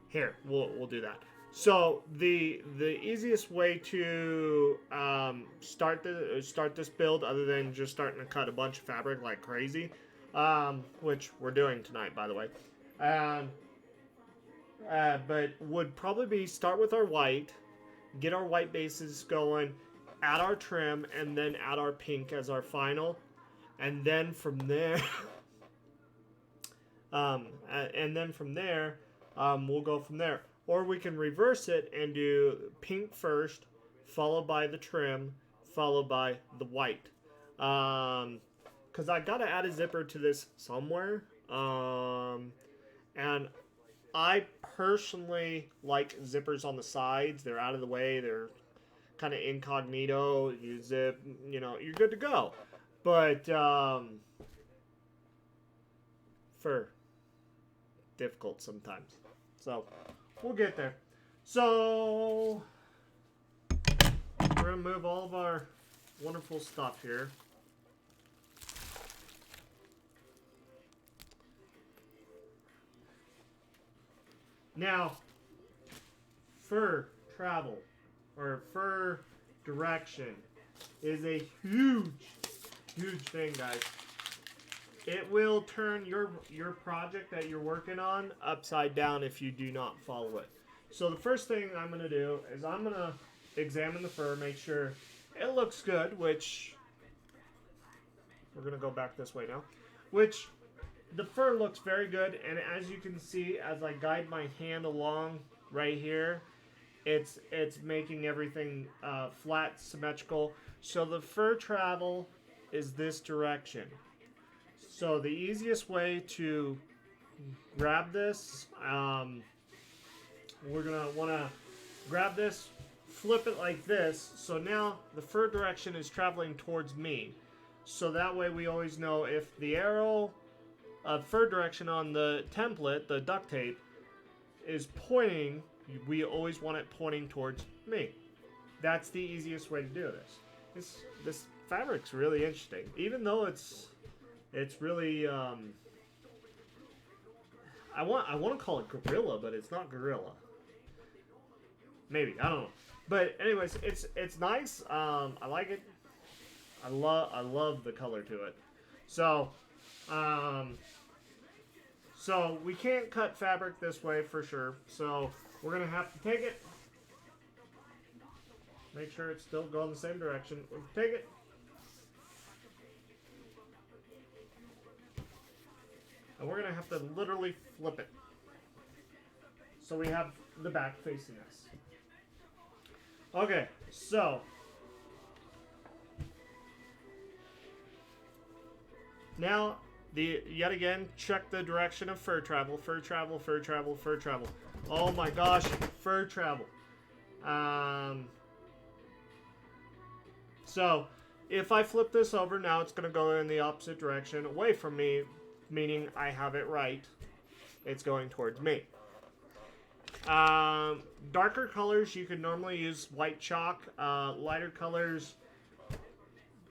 Here, we'll do that. So the easiest way to start this build, other than just starting to cut a bunch of fabric like crazy, which we're doing tonight, by the way, but would probably be start with our white, get our white bases going, add our trim, and then add our pink as our final, and then from there, we'll go from there. Or we can reverse it and do pink first, followed by the trim, followed by the white. Because I gotta add a zipper to this somewhere. And I personally like zippers on the sides. They're out of the way. They're kind of incognito. You zip, you're good to go. But fur, difficult sometimes. So we'll get there. So we're gonna move all of our wonderful stuff here. Now, fur travel or fur direction is a huge thing, guys. It will turn your project that you're working on upside down if you do not follow it. So the first thing I'm going to do is I'm going to examine the fur, make sure it looks good, which we're going to go back this way now, which the fur looks very good. And as you can see, as I guide my hand along right here, it's making everything flat, symmetrical. So the fur travel is this direction. So the easiest way to grab this, we're going to want to grab this, flip it like this. So now the fur direction is traveling towards me. So that way we always know if the arrow of fur direction on the template, the duct tape, is pointing, we always want it pointing towards me. That's the easiest way to do this. This fabric's really interesting. Even though it's really I want to call it gorilla, but it's not gorilla. Maybe, I don't know. But anyways, it's nice. I like it. I love the color to it. So so we can't cut fabric this way for sure. So we're gonna have to take it. Make sure it's still going the same direction. We'll take it. And we're going to have to literally flip it. So we have the back facing us. Okay, so now yet again, check the direction of fur travel. Fur travel, fur travel, fur travel. Oh my gosh, fur travel. So if I flip this over, now it's going to go in the opposite direction away from me, meaning I have it right. It's going towards me. Darker colors, you could normally use white chalk. Lighter colors,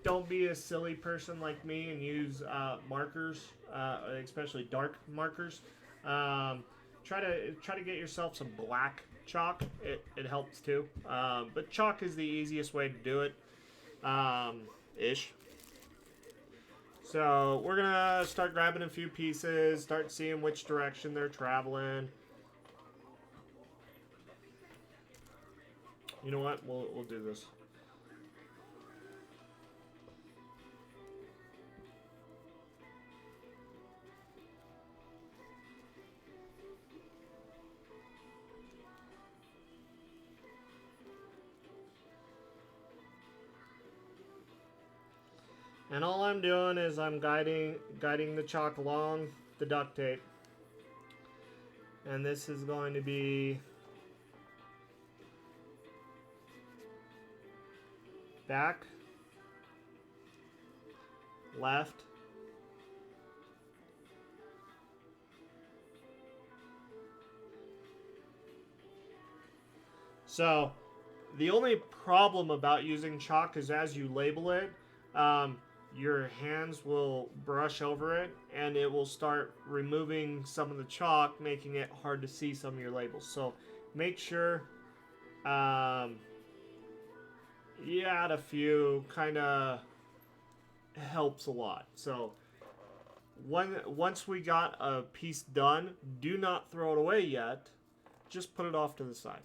don't be a silly person like me and use markers, especially dark markers. Try to get yourself some black chalk. It helps too. But chalk is the easiest way to do it, ish. So we're gonna start grabbing a few pieces, start seeing which direction they're traveling. You know what? We'll do this. And all I'm doing is I'm guiding the chalk along the duct tape. And this is going to be back, left, so the only problem about using chalk is as you label it, your hands will brush over it and it will start removing some of the chalk, making it hard to see some of your labels. So make sure you add a few, kind of helps a lot. So once we got a piece done, do not throw it away yet. Just put it off to the side.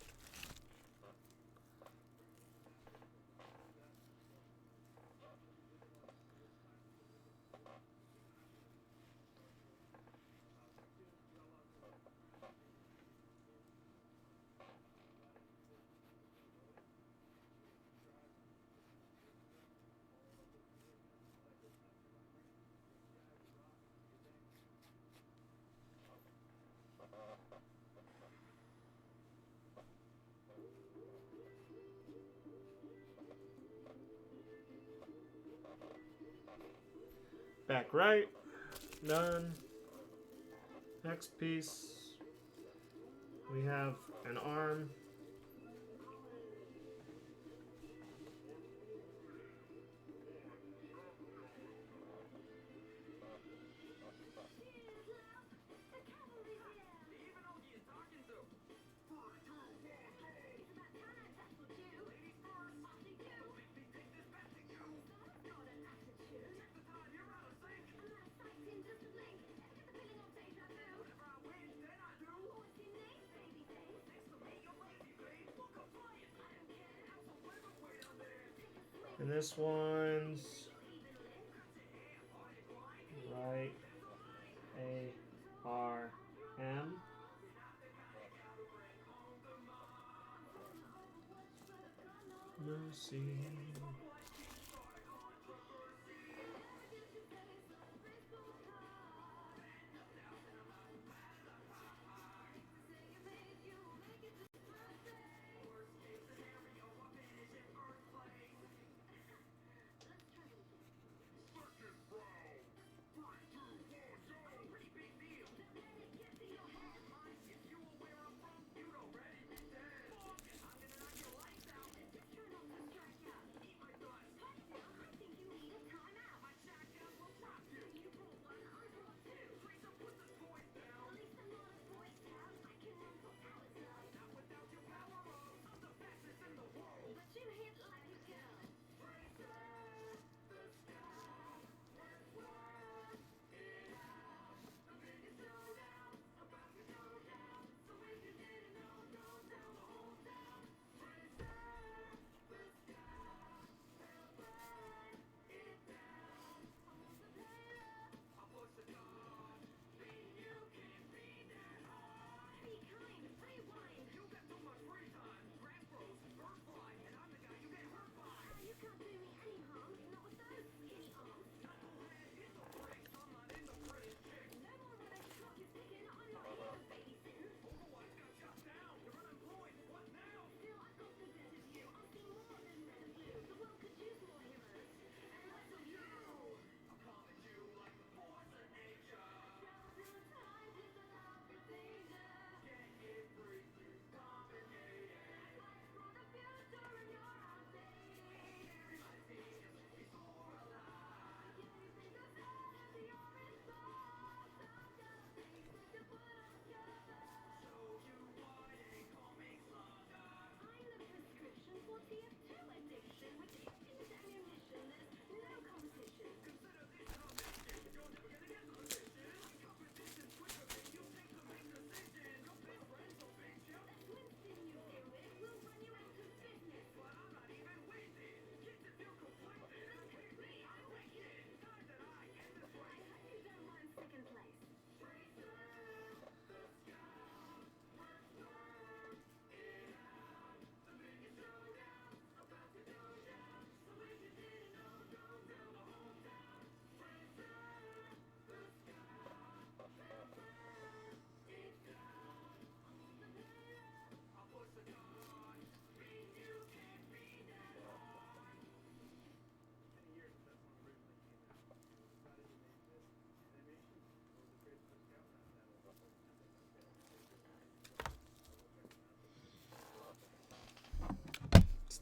Back right, done. Next piece, we have an arm. And this one's right A-R-M. Mercy.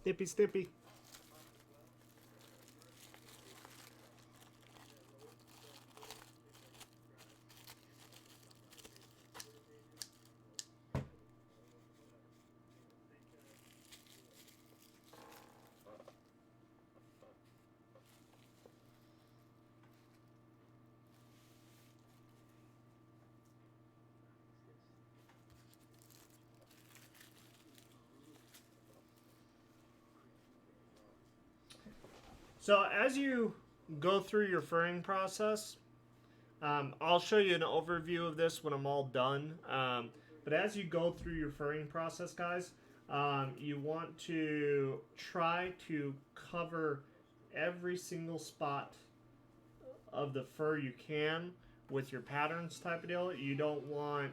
Snippy, snippy. So as you go through your furring process, I'll show you an overview of this when I'm all done. But as you go through your furring process, guys, you want to try to cover every single spot of the fur you can with your patterns type of deal. You don't want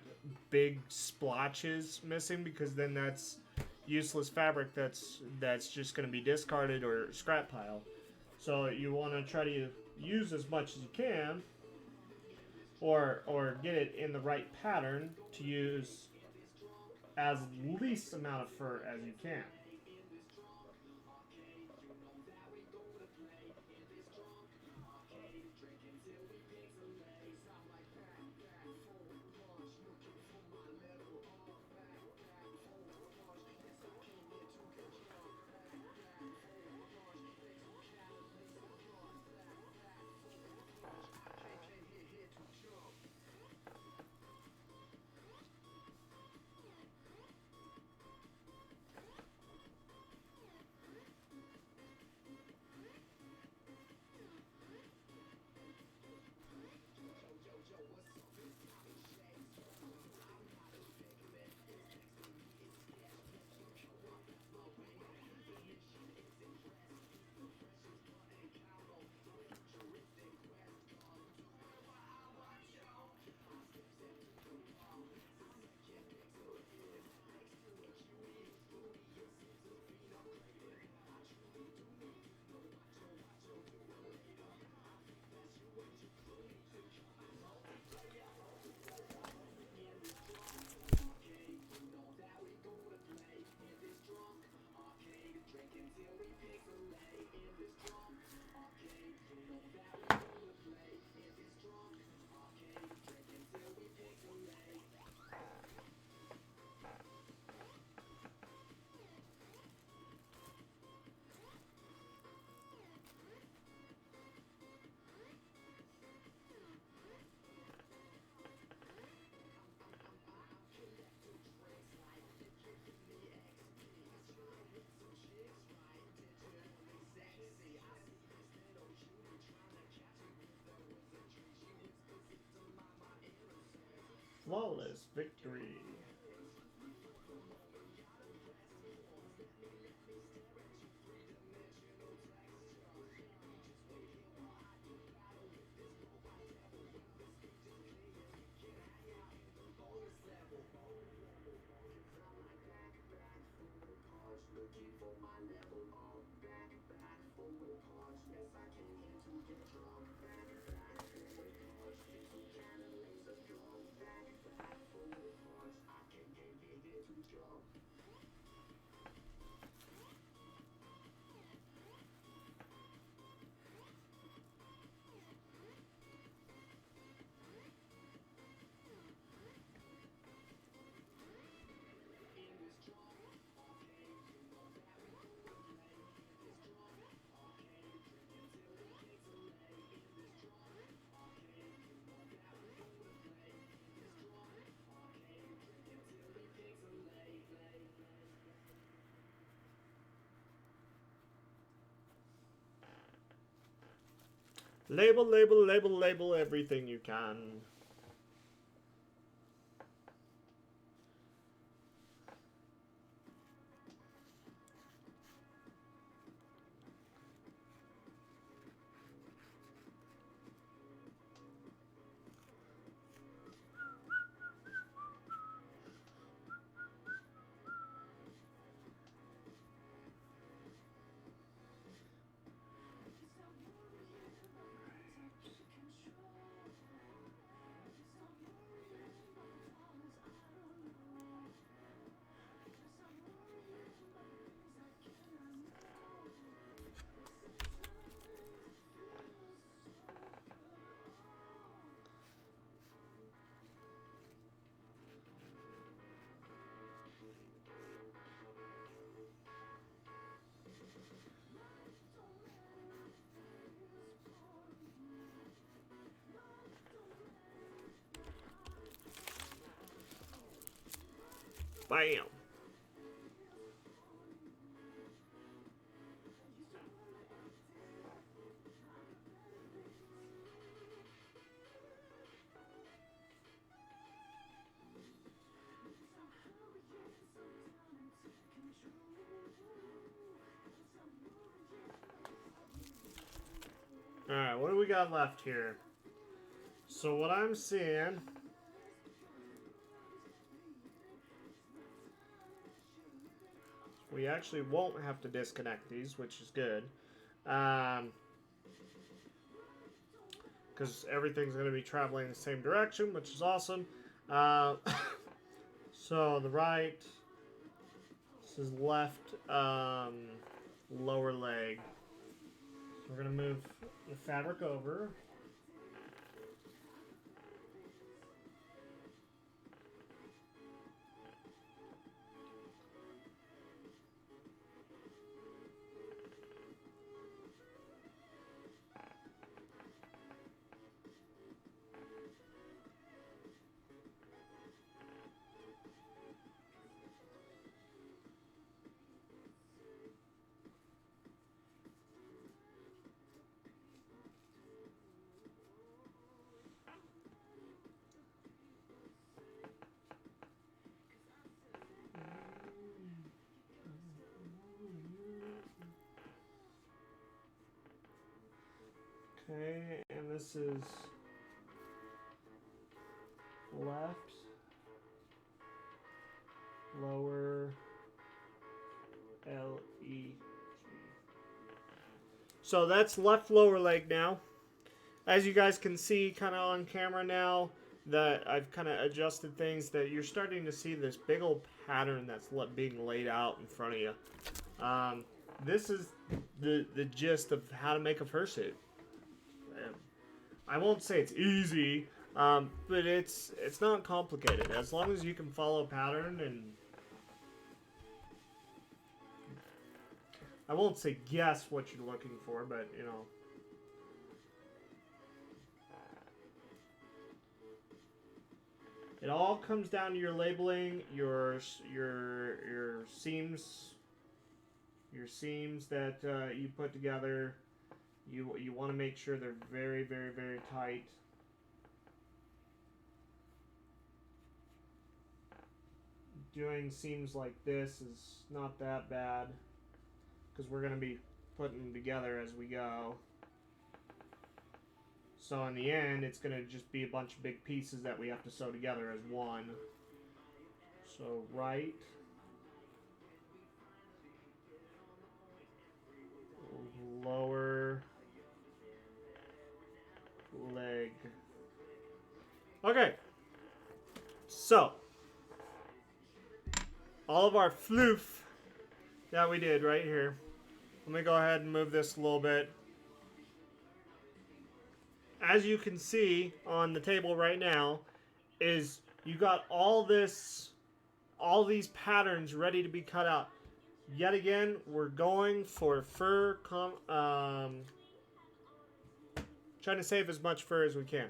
big splotches missing because then that's useless fabric that's just going to be discarded or scrap pile. So you want to try to use as much as you can, or get it in the right pattern to use as least amount of fur as you can. Flawless victory. Label, label, label, label everything you can. Bam. Alright, what do we got left here? So what I'm seeing... we actually won't have to disconnect these, which is good. Because everything's going to be traveling in the same direction, which is awesome. So the right... this is left lower leg. So we're going to move the fabric over. Okay, and this is left, lower, L-E-G. So that's left lower leg now. As you guys can see kind of on camera now, that I've kind of adjusted things, that you're starting to see this big old pattern that's being laid out in front of you. This is the gist of how to make a fursuit. I won't say it's easy, but it's not complicated. As long as you can follow a pattern, and I won't say guess what you're looking for, but you know. It all comes down to your labeling, your seams, that you put together. You want to make sure they're very, very, very tight. Doing seams like this is not that bad, because we're going to be putting them together as we go. So in the end, it's going to just be a bunch of big pieces that we have to sew together as one. So right, lower leg. Okay, so all of our floof that we did right here. Let me go ahead and move this a little bit. As you can see on the table right now, is you got all these patterns ready to be cut out. Yet again, we're going for fur. Trying to save as much fur as we can.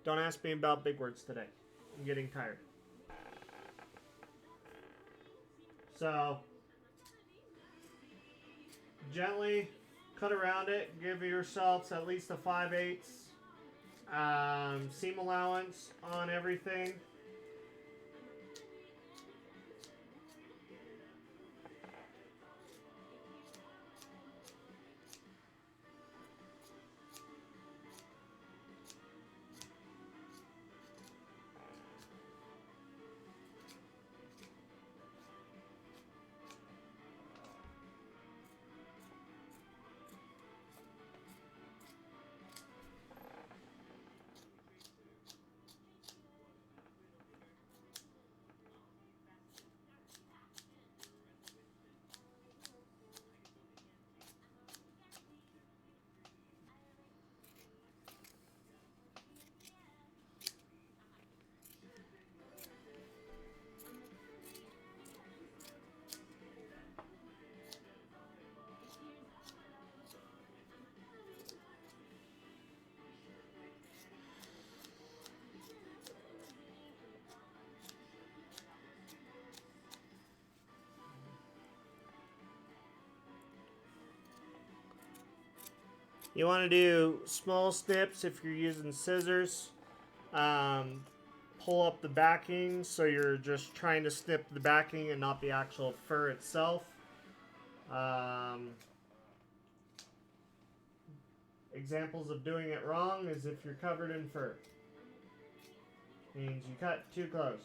Don't ask me about big words today. I'm getting tired. So, gently cut around it. Give yourselves at least a 5/8 seam allowance on everything. You want to do small snips if you're using scissors. Pull up the backing so you're just trying to snip the backing and not the actual fur itself. Examples of doing it wrong is if you're covered in fur. Means you cut too close.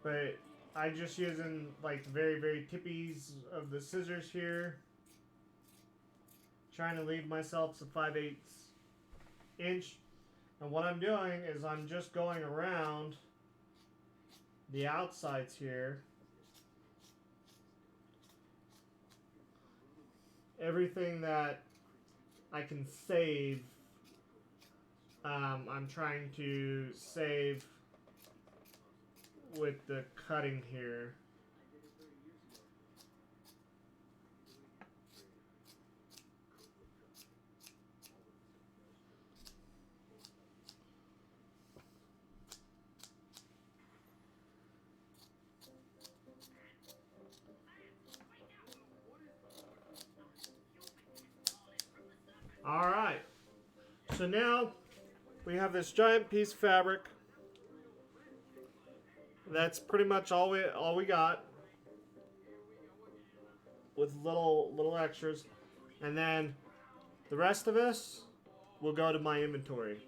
But I'm just using like the very, very tippies of the scissors here. Trying to leave myself a 5/8 inch. And what I'm doing is I'm just going around the outsides here. Everything that I can save, I'm trying to save with the cutting here. Alright, so now we have this giant piece of fabric. That's pretty much all we got, with little extras, and then the rest of this will go to my inventory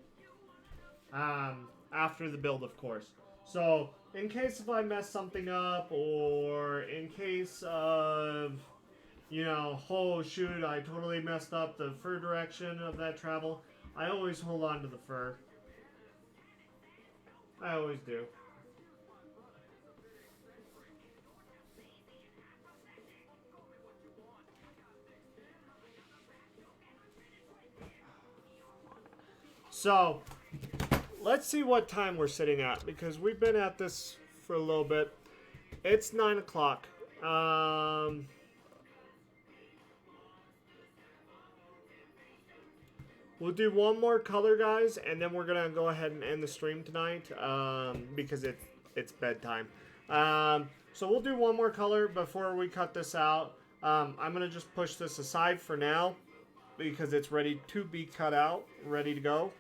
after the build, of course. So in case if I mess something up, or in case of, you know, oh shoot, I totally messed up the fur direction of that travel, I always hold on to the fur. I always do. So, let's see what time we're sitting at, because we've been at this for a little bit. It's 9 o'clock. We'll do one more color, guys, and then we're going to go ahead and end the stream tonight, because it's bedtime. So we'll do one more color before we cut this out. I'm going to just push this aside for now, because it's ready to be cut out, ready to go.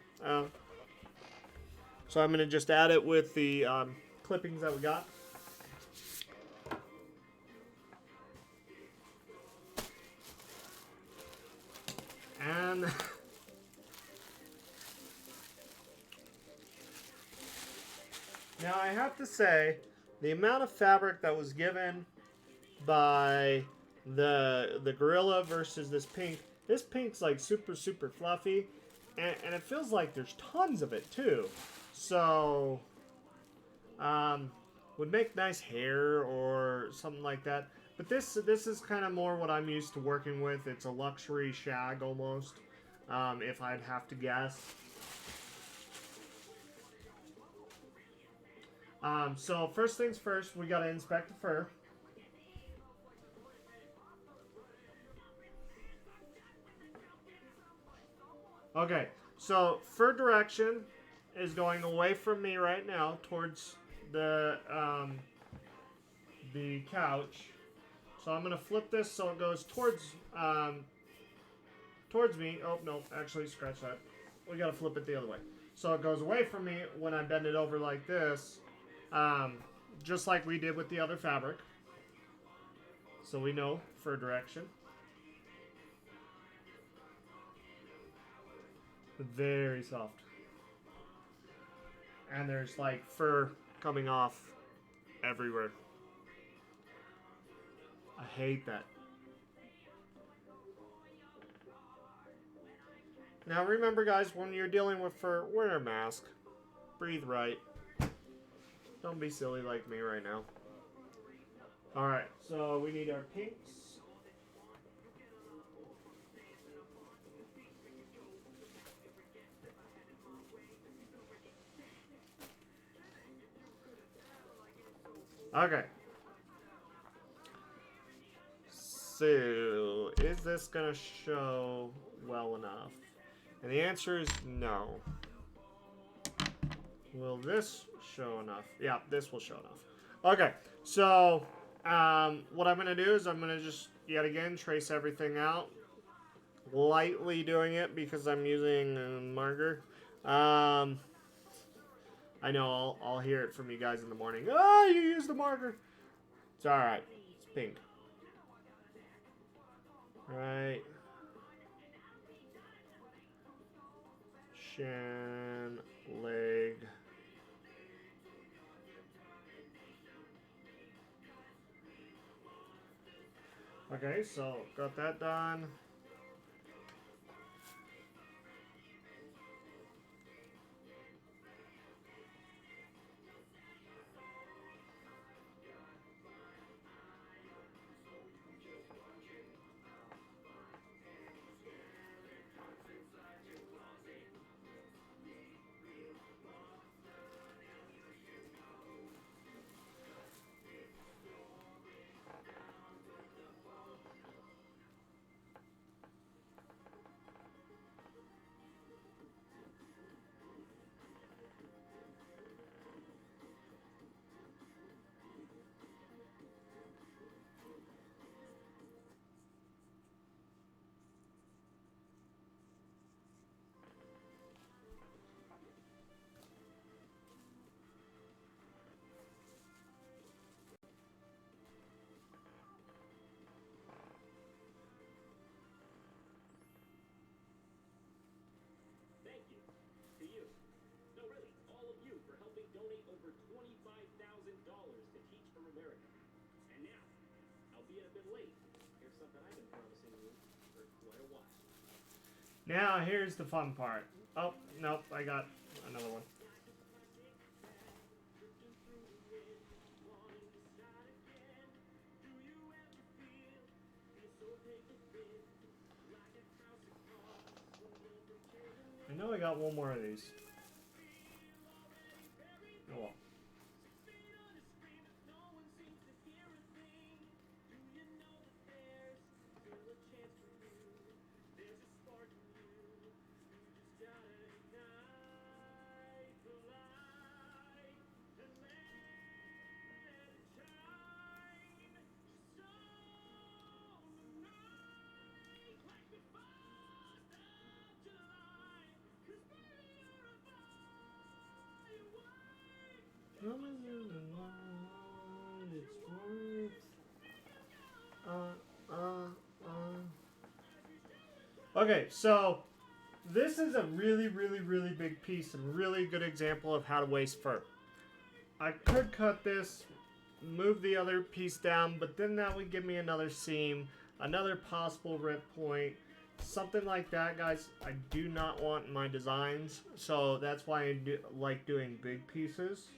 So I'm going to just add it with the clippings that we got. And now I have to say, the amount of fabric that was given by the gorilla versus this pink, this pink's like super fluffy, and it feels like there's tons of it too. So would make nice hair or something like that. But this is kind of more what I'm used to working with. It's a luxury shag almost, if I'd have to guess. So first things first, we gotta inspect the fur. Okay, so fur direction is going away from me right now towards the couch. So I'm gonna flip this so it goes towards me. Oh no, actually scratch that. We gotta flip it the other way. So it goes away from me when I bend it over like this, just like we did with the other fabric. So we know fur direction. Very soft. And there's like fur coming off everywhere. I hate that. Now remember guys, when you're dealing with fur, wear a mask. Breathe right. Don't be silly like me right now. Alright, so we need our pinks. Okay. So, is this gonna show well enough? And the answer is no. Will this show enough? Yeah, this will show enough. Okay, so what I'm gonna do is I'm gonna just yet again trace everything out lightly doing it because I'm using a marker. I know I'll hear it from you guys in the morning. Oh, you used the marker. It's alright. It's pink. Right. Shin, leg. Okay, so got that done. Now here's the fun part. Oh, nope, I got another one. I know I got one more of these. Oh well. Okay, so this is a really, really, really big piece and really good example of how to waste fur. I could cut this, move the other piece down, but then that would give me another seam, another possible rip point, something like that, guys. I do not want in my designs, so that's why I like doing big pieces.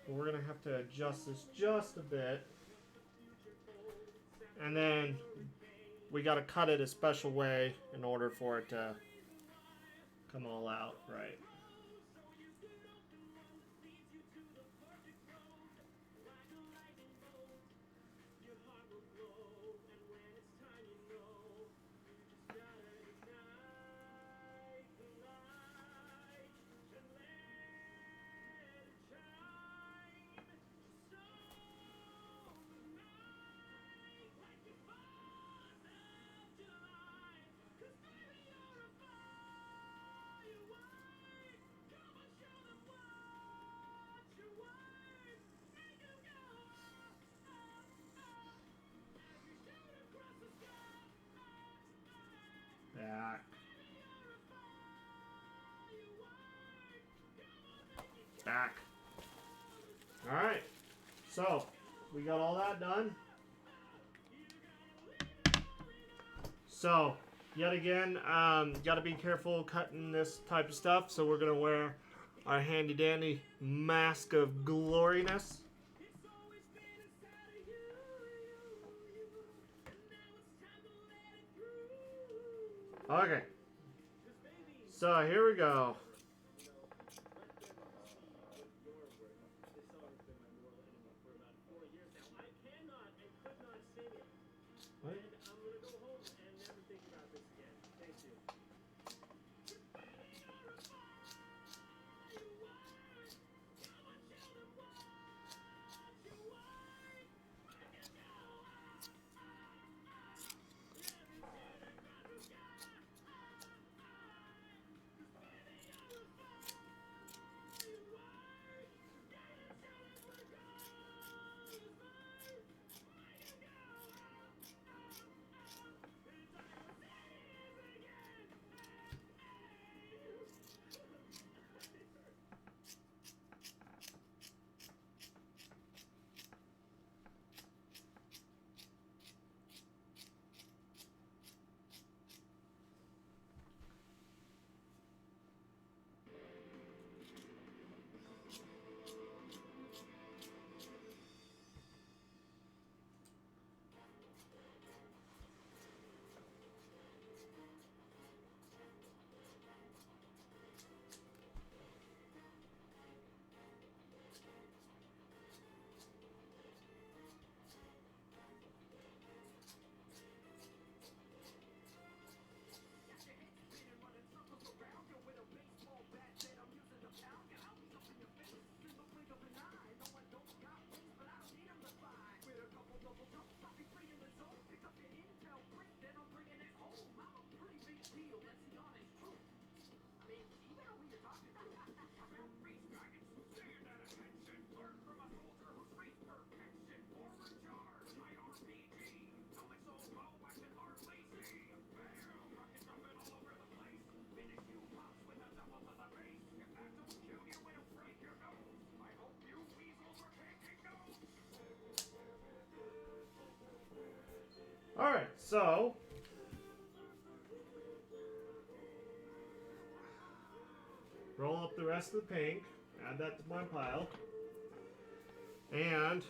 We're gonna have to adjust this just a bit, and then we gotta cut it a special way in order for it to come all out right. Back. Back. Alright. So, we got all that done. So, yet again, gotta be careful cutting this type of stuff. So we're gonna wear our handy dandy mask of gloriness. Okay. So here we go. What? Alright, so roll up the rest of the pink, add that to my pile, and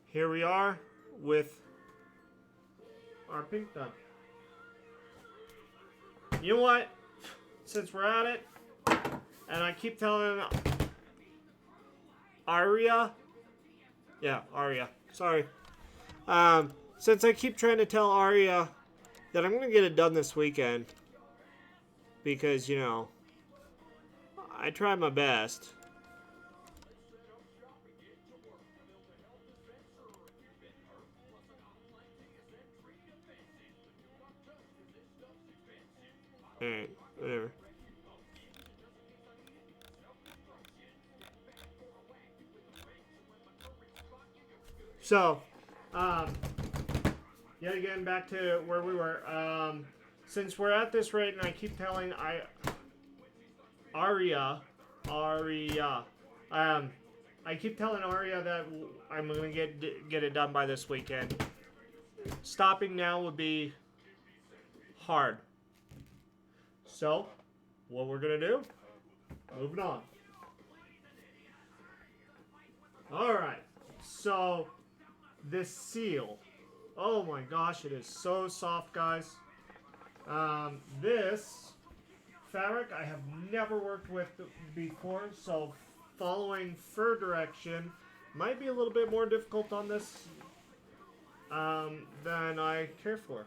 here we are with our pink done. You know what? Since we're at it, and I keep telling Arya, sorry. Since I keep trying to tell Arya that I'm going to get it done this weekend, because, you know, I try my best. Alright, whatever. So, yet again, back to where we were. Since we're at this rate, and I keep telling Arya, I keep telling Arya that I'm gonna get it done by this weekend. Stopping now would be hard. So, what we're gonna do? Moving on. All right. So, this seal. Oh my gosh, it is so soft, guys. This fabric I have never worked with before, so following fur direction might be a little bit more difficult on this than I care for.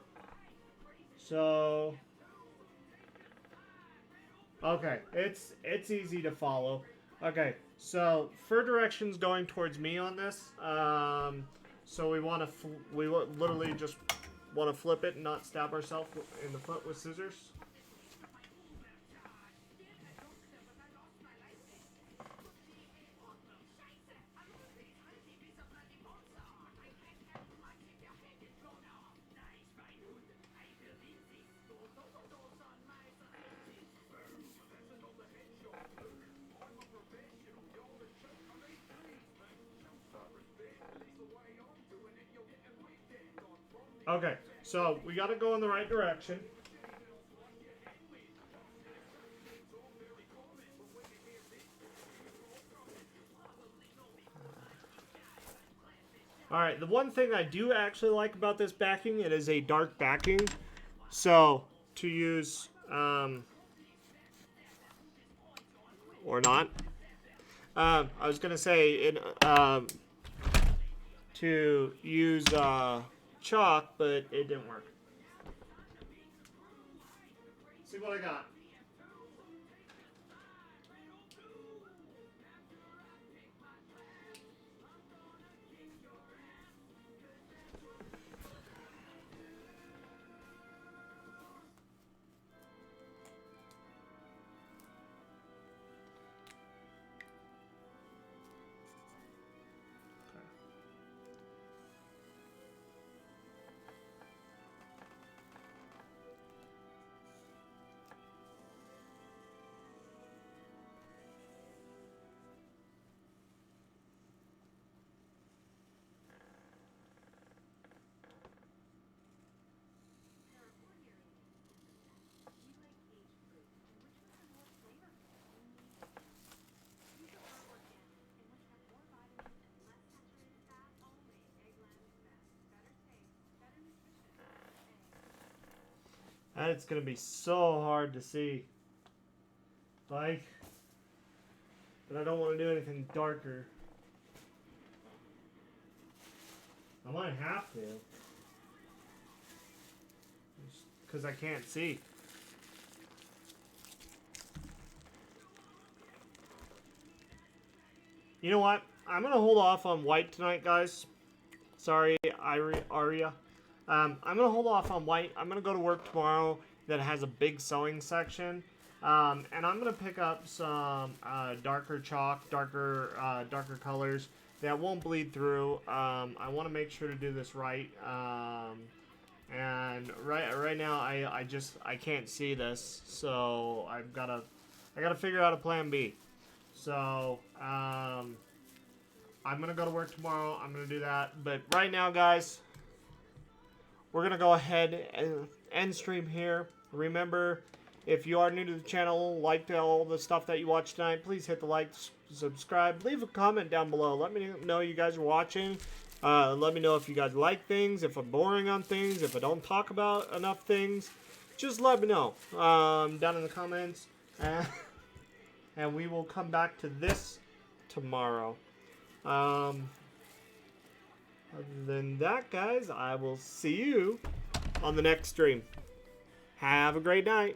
So, okay, it's easy to follow. Okay, so fur direction's going towards me on this. So we want to literally just want to flip it and not stab ourselves in the foot with scissors. Okay, so we got to go in the right direction. Alright, the one thing I do actually like about this backing, it is a dark backing. So, to use, or not. I was going to say, to use, chalk, but it didn't work. See what I got. And it's going to be so hard to see. Like, but I don't want to do anything darker. I might have to. Because I can't see. You know what? I'm going to hold off on white tonight, guys. Sorry, Arya. I'm going to hold off on white. I'm going to go to work tomorrow that has a big sewing section. And I'm going to pick up some darker chalk, darker colors that won't bleed through. I want to make sure to do this right. And right now I can't see this, so I gotta figure out a plan B. So I'm gonna go to work tomorrow. I'm gonna do that. But right now, guys, we're going to go ahead and end stream here. Remember, if you are new to the channel, like all the stuff that you watched tonight, please hit the like, subscribe, leave a comment down below. Let me know you guys are watching. Let me know if you guys like things, if I'm boring on things, if I don't talk about enough things. Just let me know down in the comments. And we will come back to this tomorrow. Other than that, guys, I will see you on the next stream. Have a great night.